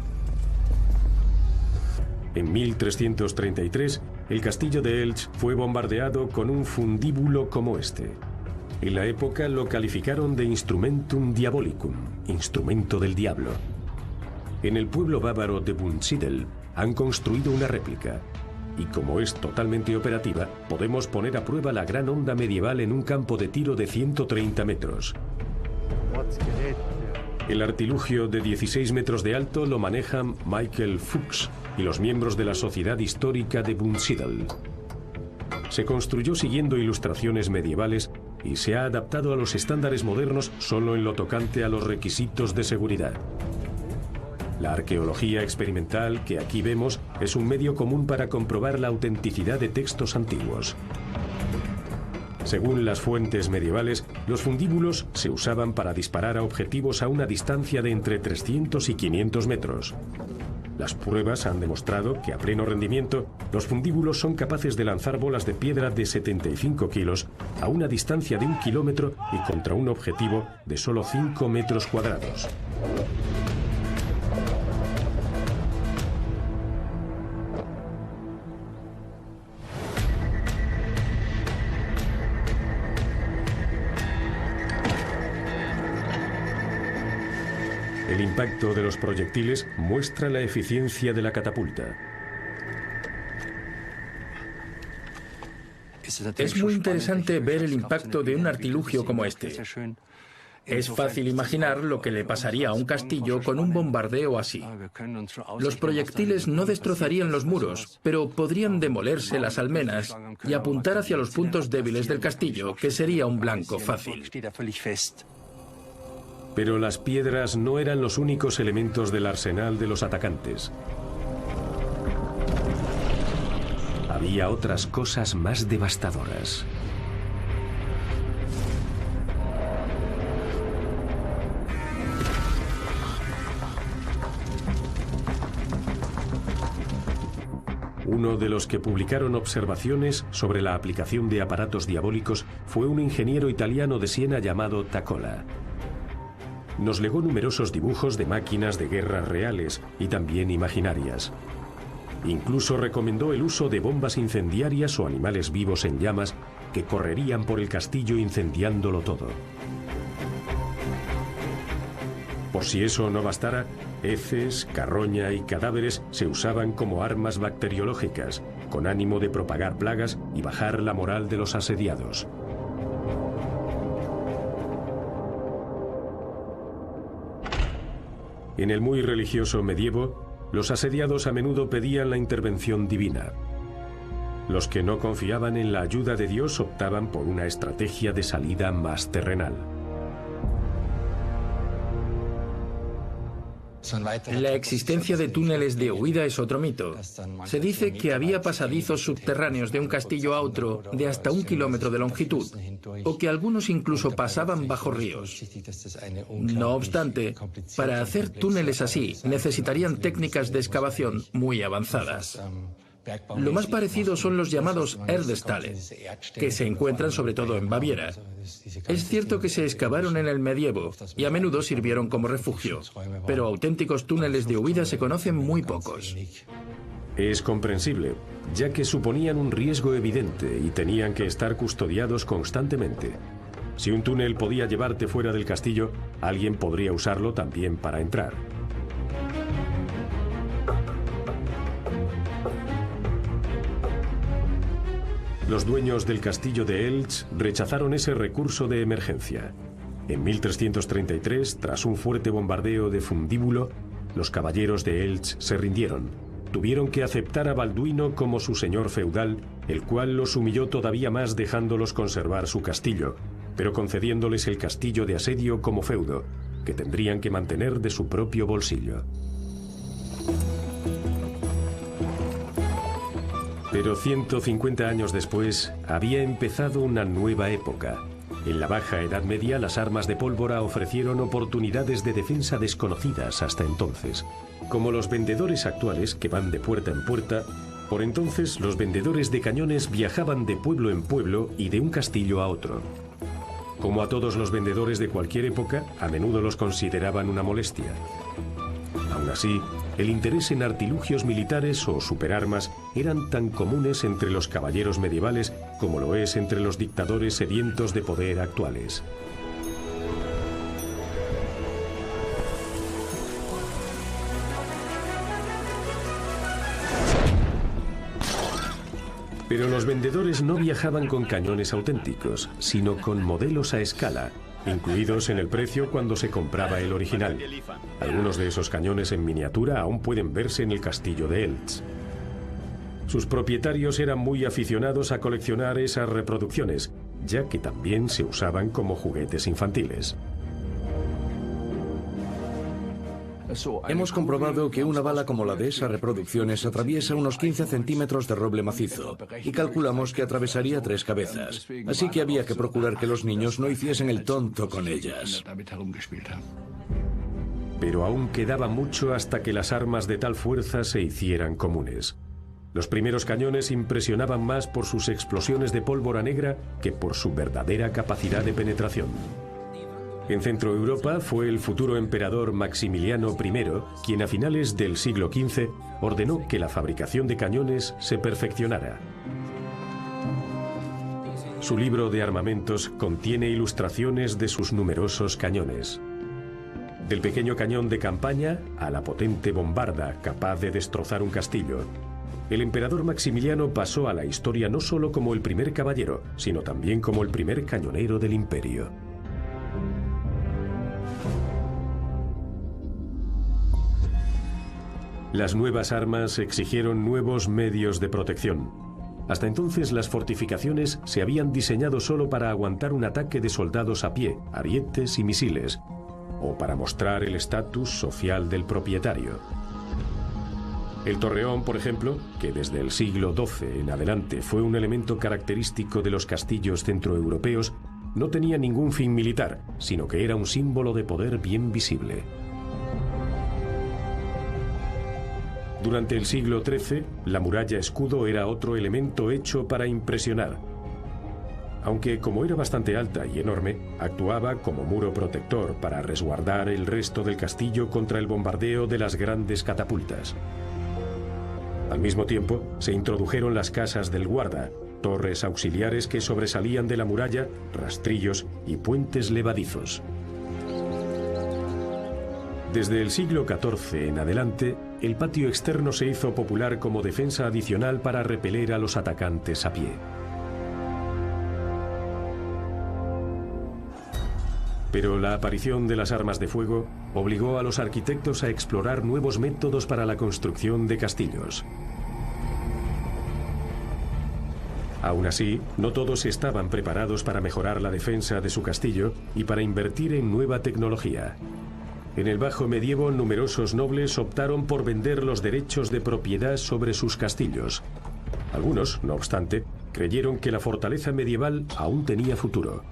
En 1333, el castillo de Eltz fue bombardeado con un fundíbulo como este. En la época lo calificaron de instrumentum diabolicum, instrumento del diablo. En el pueblo bávaro de Wunsiedel han construido una réplica. Y como es totalmente operativa, podemos poner a prueba la gran onda medieval en un campo de tiro de 130 metros. El artilugio de 16 metros de alto lo manejan Michael Fuchs y los miembros de la Sociedad Histórica de Wunsiedel. Se construyó siguiendo ilustraciones medievales y se ha adaptado a los estándares modernos solo en lo tocante a los requisitos de seguridad. La arqueología experimental que aquí vemos es un medio común para comprobar la autenticidad de textos antiguos. Según las fuentes medievales, los fundíbulos se usaban para disparar a objetivos a una distancia de entre 300 y 500 metros. Las pruebas han demostrado que a pleno rendimiento, los fundíbulos son capaces de lanzar bolas de piedra de 75 kilos a una distancia de 1 kilómetro y contra un objetivo de solo 5 metros cuadrados. El impacto de los proyectiles muestra la eficiencia de la catapulta. Es muy interesante ver el impacto de un artilugio como este. Es fácil imaginar lo que le pasaría a un castillo con un bombardeo así. Los proyectiles no destrozarían los muros, pero podrían demolerse las almenas y apuntar hacia los puntos débiles del castillo, que sería un blanco fácil. Pero las piedras no eran los únicos elementos del arsenal de los atacantes. Había otras cosas más devastadoras. Uno de los que publicaron observaciones sobre la aplicación de aparatos diabólicos fue un ingeniero italiano de Siena llamado Tacola. Nos legó numerosos dibujos de máquinas de guerra reales y también imaginarias. Incluso recomendó el uso de bombas incendiarias o animales vivos en llamas que correrían por el castillo incendiándolo todo. Por si eso no bastara, heces, carroña y cadáveres se usaban como armas bacteriológicas, con ánimo de propagar plagas y bajar la moral de los asediados. En el muy religioso medievo, los asediados a menudo pedían la intervención divina. Los que no confiaban en la ayuda de Dios optaban por una estrategia de salida más terrenal. La existencia de túneles de huida es otro mito. Se dice que había pasadizos subterráneos de un castillo a otro de hasta 1 kilómetro de longitud, o que algunos incluso pasaban bajo ríos. No obstante, para hacer túneles así necesitarían técnicas de excavación muy avanzadas. Lo más parecido son los llamados Erdstale, que se encuentran sobre todo en Baviera. Es cierto que se excavaron en el medievo y a menudo sirvieron como refugio, pero auténticos túneles de huida se conocen muy pocos. Es comprensible, ya que suponían un riesgo evidente y tenían que estar custodiados constantemente. Si un túnel podía llevarte fuera del castillo, alguien podría usarlo también para entrar. Los dueños del castillo de Elche rechazaron ese recurso de emergencia. En 1333, tras un fuerte bombardeo de Fundíbulo, los caballeros de Elche se rindieron. Tuvieron que aceptar a Balduino como su señor feudal, el cual los humilló todavía más dejándolos conservar su castillo, pero concediéndoles el castillo de asedio como feudo, que tendrían que mantener de su propio bolsillo. Pero 150 años después, había empezado una nueva época. En la Baja Edad Media, las armas de pólvora ofrecieron oportunidades de defensa desconocidas hasta entonces. Como los vendedores actuales, que van de puerta en puerta, por entonces los vendedores de cañones viajaban de pueblo en pueblo y de un castillo a otro. Como a todos los vendedores de cualquier época, a menudo los consideraban una molestia. Aún así, el interés en artilugios militares o superarmas eran tan comunes entre los caballeros medievales como lo es entre los dictadores sedientos de poder actuales. Pero los vendedores no viajaban con cañones auténticos, sino con modelos a escala, incluidos en el precio cuando se compraba el original. Algunos de esos cañones en miniatura aún pueden verse en el castillo de Elche. Sus propietarios eran muy aficionados a coleccionar esas reproducciones, ya que también se usaban como juguetes infantiles. Hemos comprobado que una bala como la de esas reproducciones atraviesa unos 15 centímetros de roble macizo y calculamos que atravesaría 3 cabezas. Así que había que procurar que los niños no hiciesen el tonto con ellas. Pero aún quedaba mucho hasta que las armas de tal fuerza se hicieran comunes. Los primeros cañones impresionaban más por sus explosiones de pólvora negra que por su verdadera capacidad de penetración. En Centroeuropa fue el futuro emperador Maximiliano I quien a finales del siglo XV ordenó que la fabricación de cañones se perfeccionara. Su libro de armamentos contiene ilustraciones de sus numerosos cañones. Del pequeño cañón de campaña a la potente bombarda capaz de destrozar un castillo, el emperador Maximiliano pasó a la historia no solo como el primer caballero, sino también como el primer cañonero del imperio. Las nuevas armas exigieron nuevos medios de protección. Hasta entonces las fortificaciones se habían diseñado solo para aguantar un ataque de soldados a pie, arietes y misiles, o para mostrar el estatus social del propietario. El torreón, por ejemplo, que desde el siglo XII en adelante fue un elemento característico de los castillos centroeuropeos, no tenía ningún fin militar, sino que era un símbolo de poder bien visible. Durante el siglo XIII, la muralla escudo era otro elemento hecho para impresionar. Aunque, como era bastante alta y enorme, actuaba como muro protector para resguardar el resto del castillo contra el bombardeo de las grandes catapultas. Al mismo tiempo, se introdujeron las casas del guarda, torres auxiliares que sobresalían de la muralla, rastrillos y puentes levadizos. Desde el siglo XIV en adelante, el patio externo se hizo popular como defensa adicional para repeler a los atacantes a pie. Pero la aparición de las armas de fuego obligó a los arquitectos a explorar nuevos métodos para la construcción de castillos. Aún así, no todos estaban preparados para mejorar la defensa de su castillo y para invertir en nueva tecnología. En el Bajo Medievo, numerosos nobles optaron por vender los derechos de propiedad sobre sus castillos. Algunos, no obstante, creyeron que la fortaleza medieval aún tenía futuro.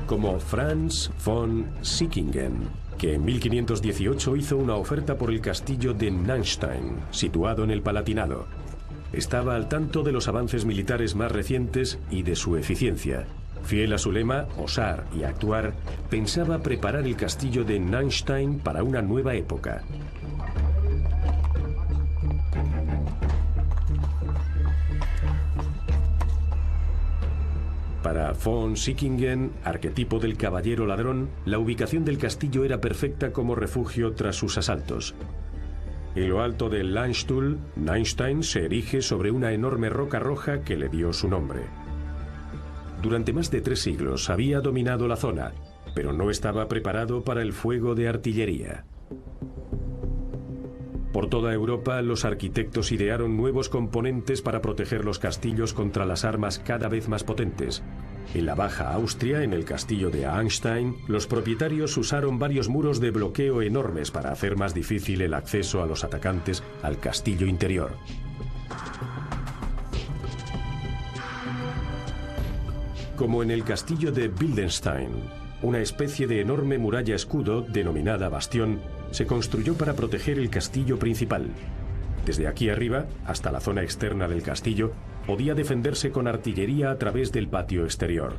Como Franz von Sickingen, que en 1518 hizo una oferta por el castillo de Nanstein, situado en el Palatinado. Estaba al tanto de los avances militares más recientes y de su eficiencia. Fiel a su lema, osar y actuar, pensaba preparar el castillo de Nanstein para una nueva época. Para von Sickingen, arquetipo del caballero ladrón, la ubicación del castillo era perfecta como refugio tras sus asaltos. En lo alto del Landstuhl, Nanstein se erige sobre una enorme roca roja que le dio su nombre. Durante más de 3 siglos había dominado la zona, pero no estaba preparado para el fuego de artillería. Por toda Europa, los arquitectos idearon nuevos componentes para proteger los castillos contra las armas cada vez más potentes. En la Baja Austria, en el castillo de Arnstein, los propietarios usaron varios muros de bloqueo enormes para hacer más difícil el acceso a los atacantes al castillo interior. Como en el castillo de Wildenstein, una especie de enorme muralla escudo, denominada bastión, se construyó para proteger el castillo principal. Desde aquí arriba, hasta la zona externa del castillo, podía defenderse con artillería a través del patio exterior.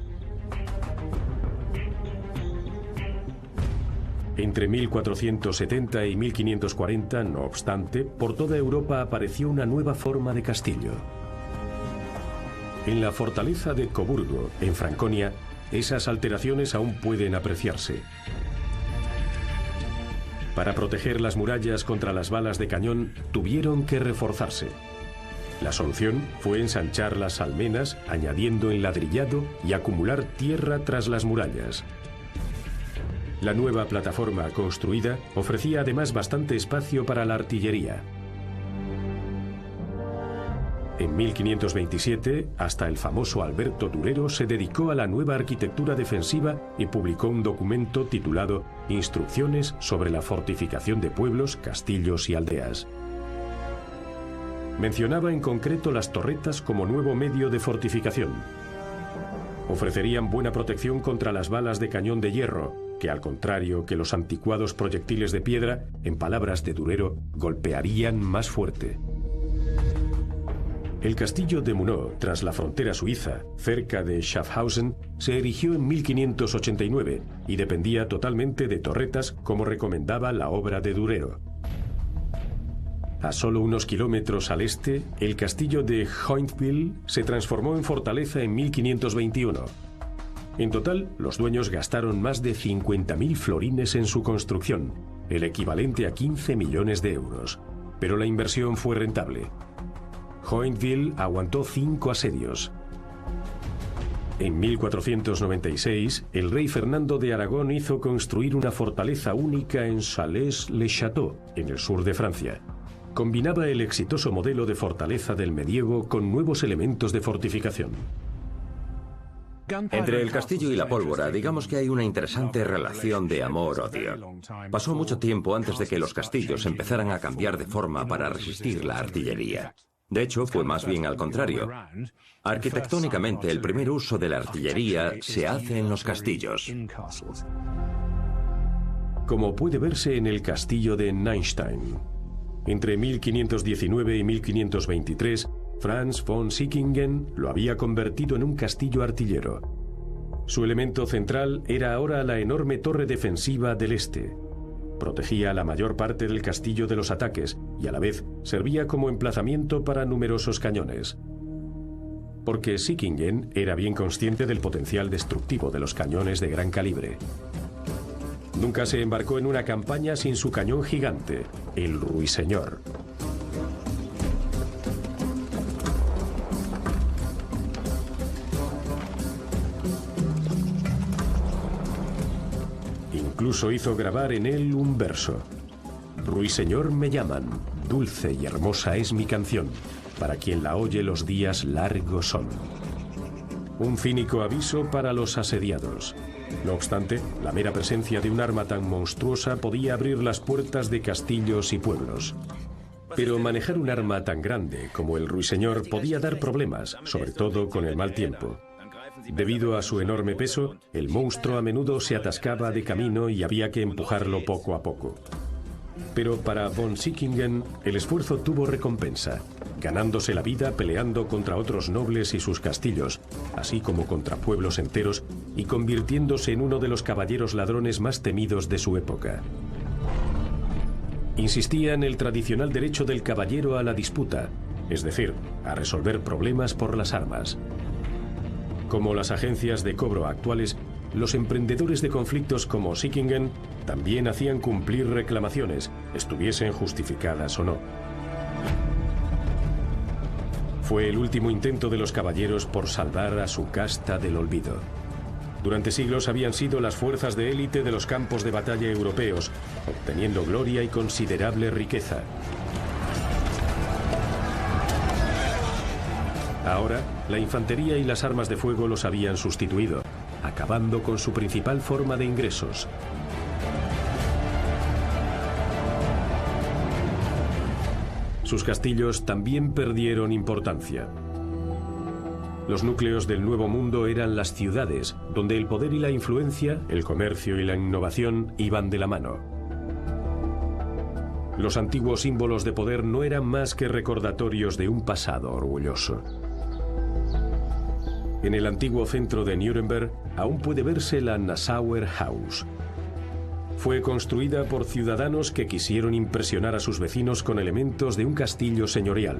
Entre 1470 y 1540, no obstante, por toda Europa apareció una nueva forma de castillo. En la fortaleza de Coburgo, en Franconia, esas alteraciones aún pueden apreciarse. Para proteger las murallas contra las balas de cañón, tuvieron que reforzarse. La solución fue ensanchar las almenas, añadiendo enladrillado y acumular tierra tras las murallas. La nueva plataforma construida ofrecía además bastante espacio para la artillería. En 1527, hasta el famoso Alberto Durero se dedicó a la nueva arquitectura defensiva y publicó un documento titulado Instrucciones sobre la fortificación de pueblos, castillos y aldeas. Mencionaba en concreto las torretas como nuevo medio de fortificación. Ofrecerían buena protección contra las balas de cañón de hierro, que al contrario que los anticuados proyectiles de piedra, en palabras de Durero, golpearían más fuerte. El castillo de Munó, tras la frontera suiza, cerca de Schaffhausen, se erigió en 1589 y dependía totalmente de torretas, como recomendaba la obra de Durero. A solo unos kilómetros al este, el castillo de Hointville se transformó en fortaleza en 1521. En total, los dueños gastaron más de 50.000 florines en su construcción, el equivalente a 15 millones de euros. Pero la inversión fue rentable. Hointville aguantó 5 asedios. En 1496, el rey Fernando de Aragón hizo construir una fortaleza única en Salés-le-Château, en el sur de Francia. Combinaba el exitoso modelo de fortaleza del medievo con nuevos elementos de fortificación. Entre el castillo y la pólvora, digamos que hay una interesante relación de amor-odio. Pasó mucho tiempo antes de que los castillos empezaran a cambiar de forma para resistir la artillería. De hecho, fue más bien al contrario. Arquitectónicamente, el primer uso de la artillería se hace en los castillos. Como puede verse en el castillo de Nanstein. Entre 1519 y 1523, Franz von Sickingen lo había convertido en un castillo artillero. Su elemento central era ahora la enorme torre defensiva del este. Protegía la mayor parte del castillo de los ataques y a la vez servía como emplazamiento para numerosos cañones. Porque Sickingen era bien consciente del potencial destructivo de los cañones de gran calibre. Nunca se embarcó en una campaña sin su cañón gigante, el Ruiseñor. Incluso hizo grabar en él un verso. Ruiseñor me llaman, dulce y hermosa es mi canción, para quien la oye los días largos son. Un cínico aviso para los asediados. No obstante, la mera presencia de un arma tan monstruosa podía abrir las puertas de castillos y pueblos. Pero manejar un arma tan grande como el Ruiseñor podía dar problemas, sobre todo con el mal tiempo. Debido a su enorme peso, el monstruo a menudo se atascaba de camino y había que empujarlo poco a poco. Pero para von Sickingen el esfuerzo tuvo recompensa, ganándose la vida peleando contra otros nobles y sus castillos, así como contra pueblos enteros, y convirtiéndose en uno de los caballeros ladrones más temidos de su época. Insistía en el tradicional derecho del caballero a la disputa, es decir, a resolver problemas por las armas. Como las agencias de cobro actuales, los emprendedores de conflictos como Sickingen también hacían cumplir reclamaciones, estuviesen justificadas o no. Fue el último intento de los caballeros por salvar a su casta del olvido. Durante siglos habían sido las fuerzas de élite de los campos de batalla europeos, obteniendo gloria y considerable riqueza. Ahora, la infantería y las armas de fuego los habían sustituido, acabando con su principal forma de ingresos. Sus castillos también perdieron importancia. Los núcleos del Nuevo Mundo eran las ciudades, donde el poder y la influencia, el comercio y la innovación iban de la mano. Los antiguos símbolos de poder no eran más que recordatorios de un pasado orgulloso. En el antiguo centro de Nuremberg aún puede verse la Nassauer Haus. Fue construida por ciudadanos que quisieron impresionar a sus vecinos con elementos de un castillo señorial.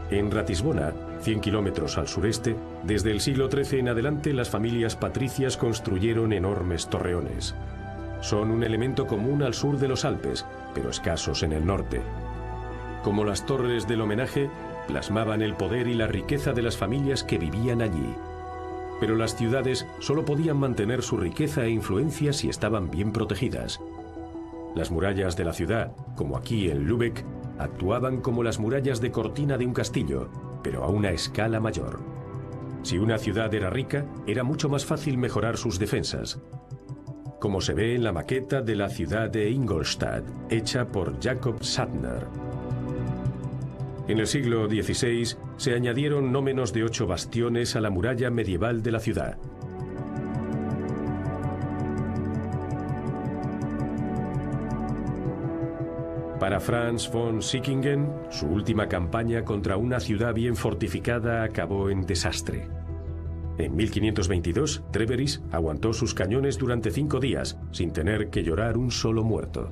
En Ratisbona, 100 kilómetros al sureste, desde el siglo XIII en adelante las familias patricias construyeron enormes torreones. Son un elemento común al sur de los Alpes, pero escasos en el norte. Como las torres del homenaje, plasmaban el poder y la riqueza de las familias que vivían allí. Pero las ciudades solo podían mantener su riqueza e influencia si estaban bien protegidas. Las murallas de la ciudad, como aquí en Lübeck, actuaban como las murallas de cortina de un castillo, pero a una escala mayor. Si una ciudad era rica, era mucho más fácil mejorar sus defensas, como se ve en la maqueta de la ciudad de Ingolstadt, hecha por Jakob Sattner. En el siglo XVI se añadieron no menos de 8 bastiones a la muralla medieval de la ciudad. Para Franz von Sickingen, su última campaña contra una ciudad bien fortificada acabó en desastre. En 1522, Treveris aguantó sus cañones durante 5 días, sin tener que llorar un solo muerto.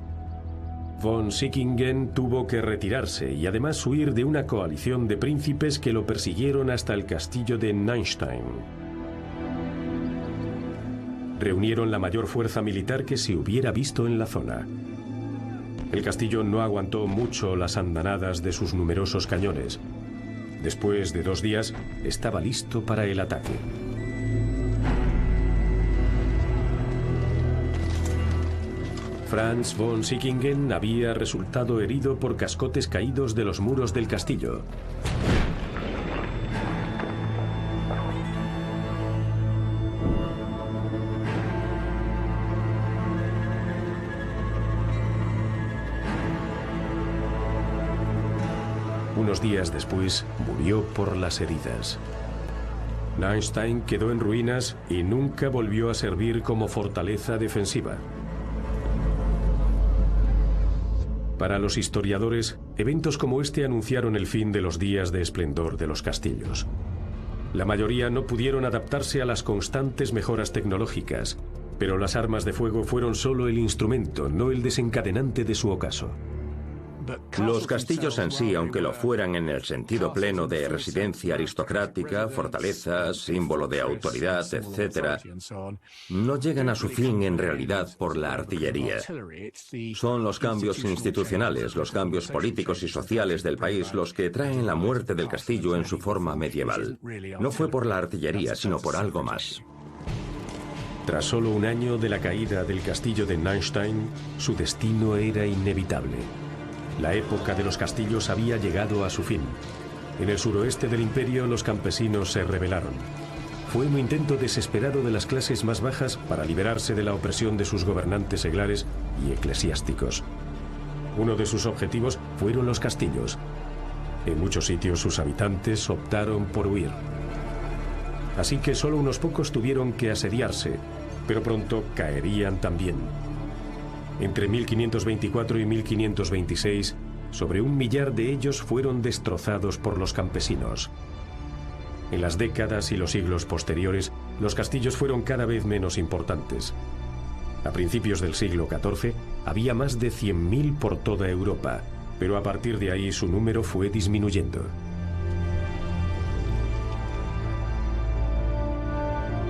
Von Sickingen tuvo que retirarse y además huir de una coalición de príncipes que lo persiguieron hasta el castillo de Neustein. Reunieron la mayor fuerza militar que se hubiera visto en la zona. El castillo no aguantó mucho las andanadas de sus numerosos cañones. Después de 2 días, estaba listo para el ataque. Franz von Sickingen había resultado herido por cascotes caídos de los muros del castillo. Unos días después, murió por las heridas. Neustein quedó en ruinas y nunca volvió a servir como fortaleza defensiva. Para los historiadores, eventos como este anunciaron el fin de los días de esplendor de los castillos. La mayoría no pudieron adaptarse a las constantes mejoras tecnológicas, pero las armas de fuego fueron solo el instrumento, no el desencadenante de su ocaso. Los castillos en sí, aunque lo fueran en el sentido pleno de residencia aristocrática, fortaleza, símbolo de autoridad, etc., no llegan a su fin en realidad por la artillería. Son los cambios institucionales, los cambios políticos y sociales del país los que traen la muerte del castillo en su forma medieval. No fue por la artillería, sino por algo más. Tras solo un año de la caída del castillo de Neustein, su destino era inevitable. La época de los castillos había llegado a su fin. En el suroeste del imperio, los campesinos se rebelaron. Fue un intento desesperado de las clases más bajas para liberarse de la opresión de sus gobernantes seglares y eclesiásticos. Uno de sus objetivos fueron los castillos. En muchos sitios sus habitantes optaron por huir. Así que solo unos pocos tuvieron que asediarse, pero pronto caerían también. Entre 1524 y 1526, sobre 1 millar de ellos fueron destrozados por los campesinos. En las décadas y los siglos posteriores, los castillos fueron cada vez menos importantes. A principios del siglo XIV, había más de 100.000 por toda Europa, pero a partir de ahí su número fue disminuyendo.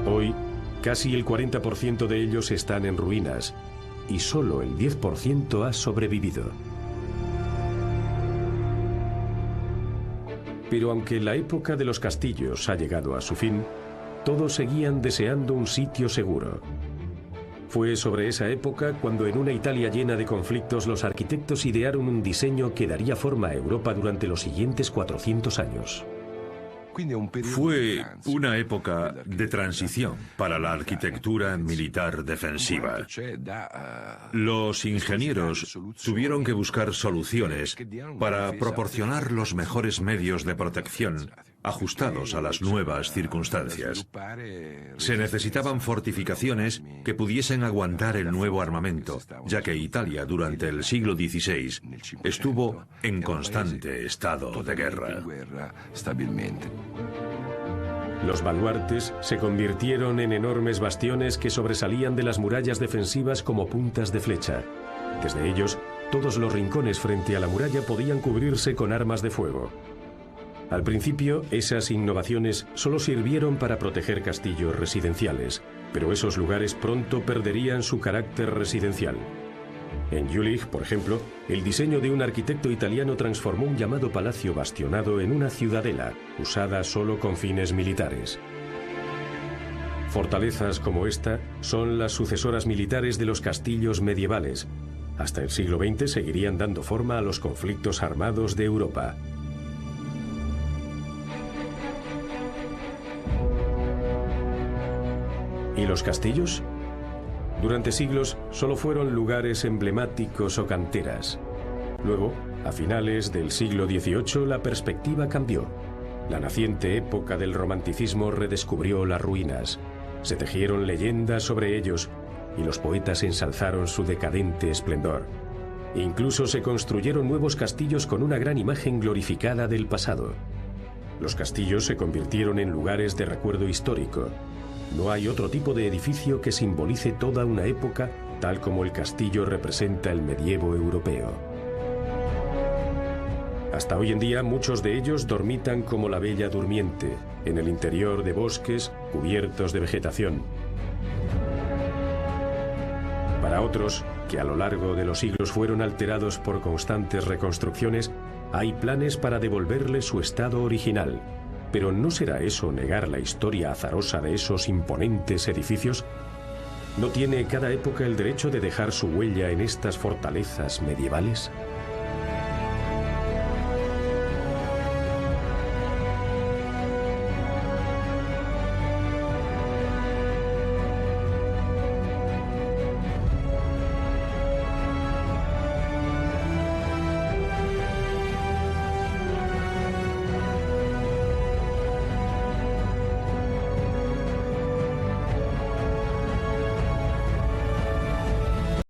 Hoy, casi el 40% de ellos están en ruinas, y solo el 10% ha sobrevivido. Pero aunque la época de los castillos ha llegado a su fin, todos seguían deseando un sitio seguro. Fue sobre esa época cuando en una Italia llena de conflictos los arquitectos idearon un diseño que daría forma a Europa durante los siguientes 400 años. Fue una época de transición para la arquitectura militar defensiva. Los ingenieros tuvieron que buscar soluciones para proporcionar los mejores medios de protección ajustados a las nuevas circunstancias. Se necesitaban fortificaciones que pudiesen aguantar el nuevo armamento, ya que Italia durante el siglo XVI estuvo en constante estado de guerra. Los baluartes se convirtieron en enormes bastiones que sobresalían de las murallas defensivas como puntas de flecha. Desde ellos, todos los rincones frente a la muralla podían cubrirse con armas de fuego. Al principio, esas innovaciones solo sirvieron para proteger castillos residenciales, pero esos lugares pronto perderían su carácter residencial. En Jülich, por ejemplo, el diseño de un arquitecto italiano transformó un llamado palacio bastionado en una ciudadela, usada solo con fines militares. Fortalezas como esta son las sucesoras militares de los castillos medievales. Hasta el siglo XX seguirían dando forma a los conflictos armados de Europa. ¿Y los castillos? Durante siglos solo fueron lugares emblemáticos o canteras. Luego, a finales del siglo XVIII, la perspectiva cambió. La naciente época del romanticismo redescubrió las ruinas. Se tejieron leyendas sobre ellos y los poetas ensalzaron su decadente esplendor. Incluso se construyeron nuevos castillos con una gran imagen glorificada del pasado. Los castillos se convirtieron en lugares de recuerdo histórico. No hay otro tipo de edificio que simbolice toda una época tal como el castillo representa el medievo europeo. Hasta hoy en día muchos de ellos dormitan como la Bella Durmiente, en el interior de bosques cubiertos de vegetación. Para otros, que a lo largo de los siglos fueron alterados por constantes reconstrucciones, hay planes para devolverles su estado original. Pero ¿no será eso negar la historia azarosa de esos imponentes edificios? ¿No tiene cada época el derecho de dejar su huella en estas fortalezas medievales?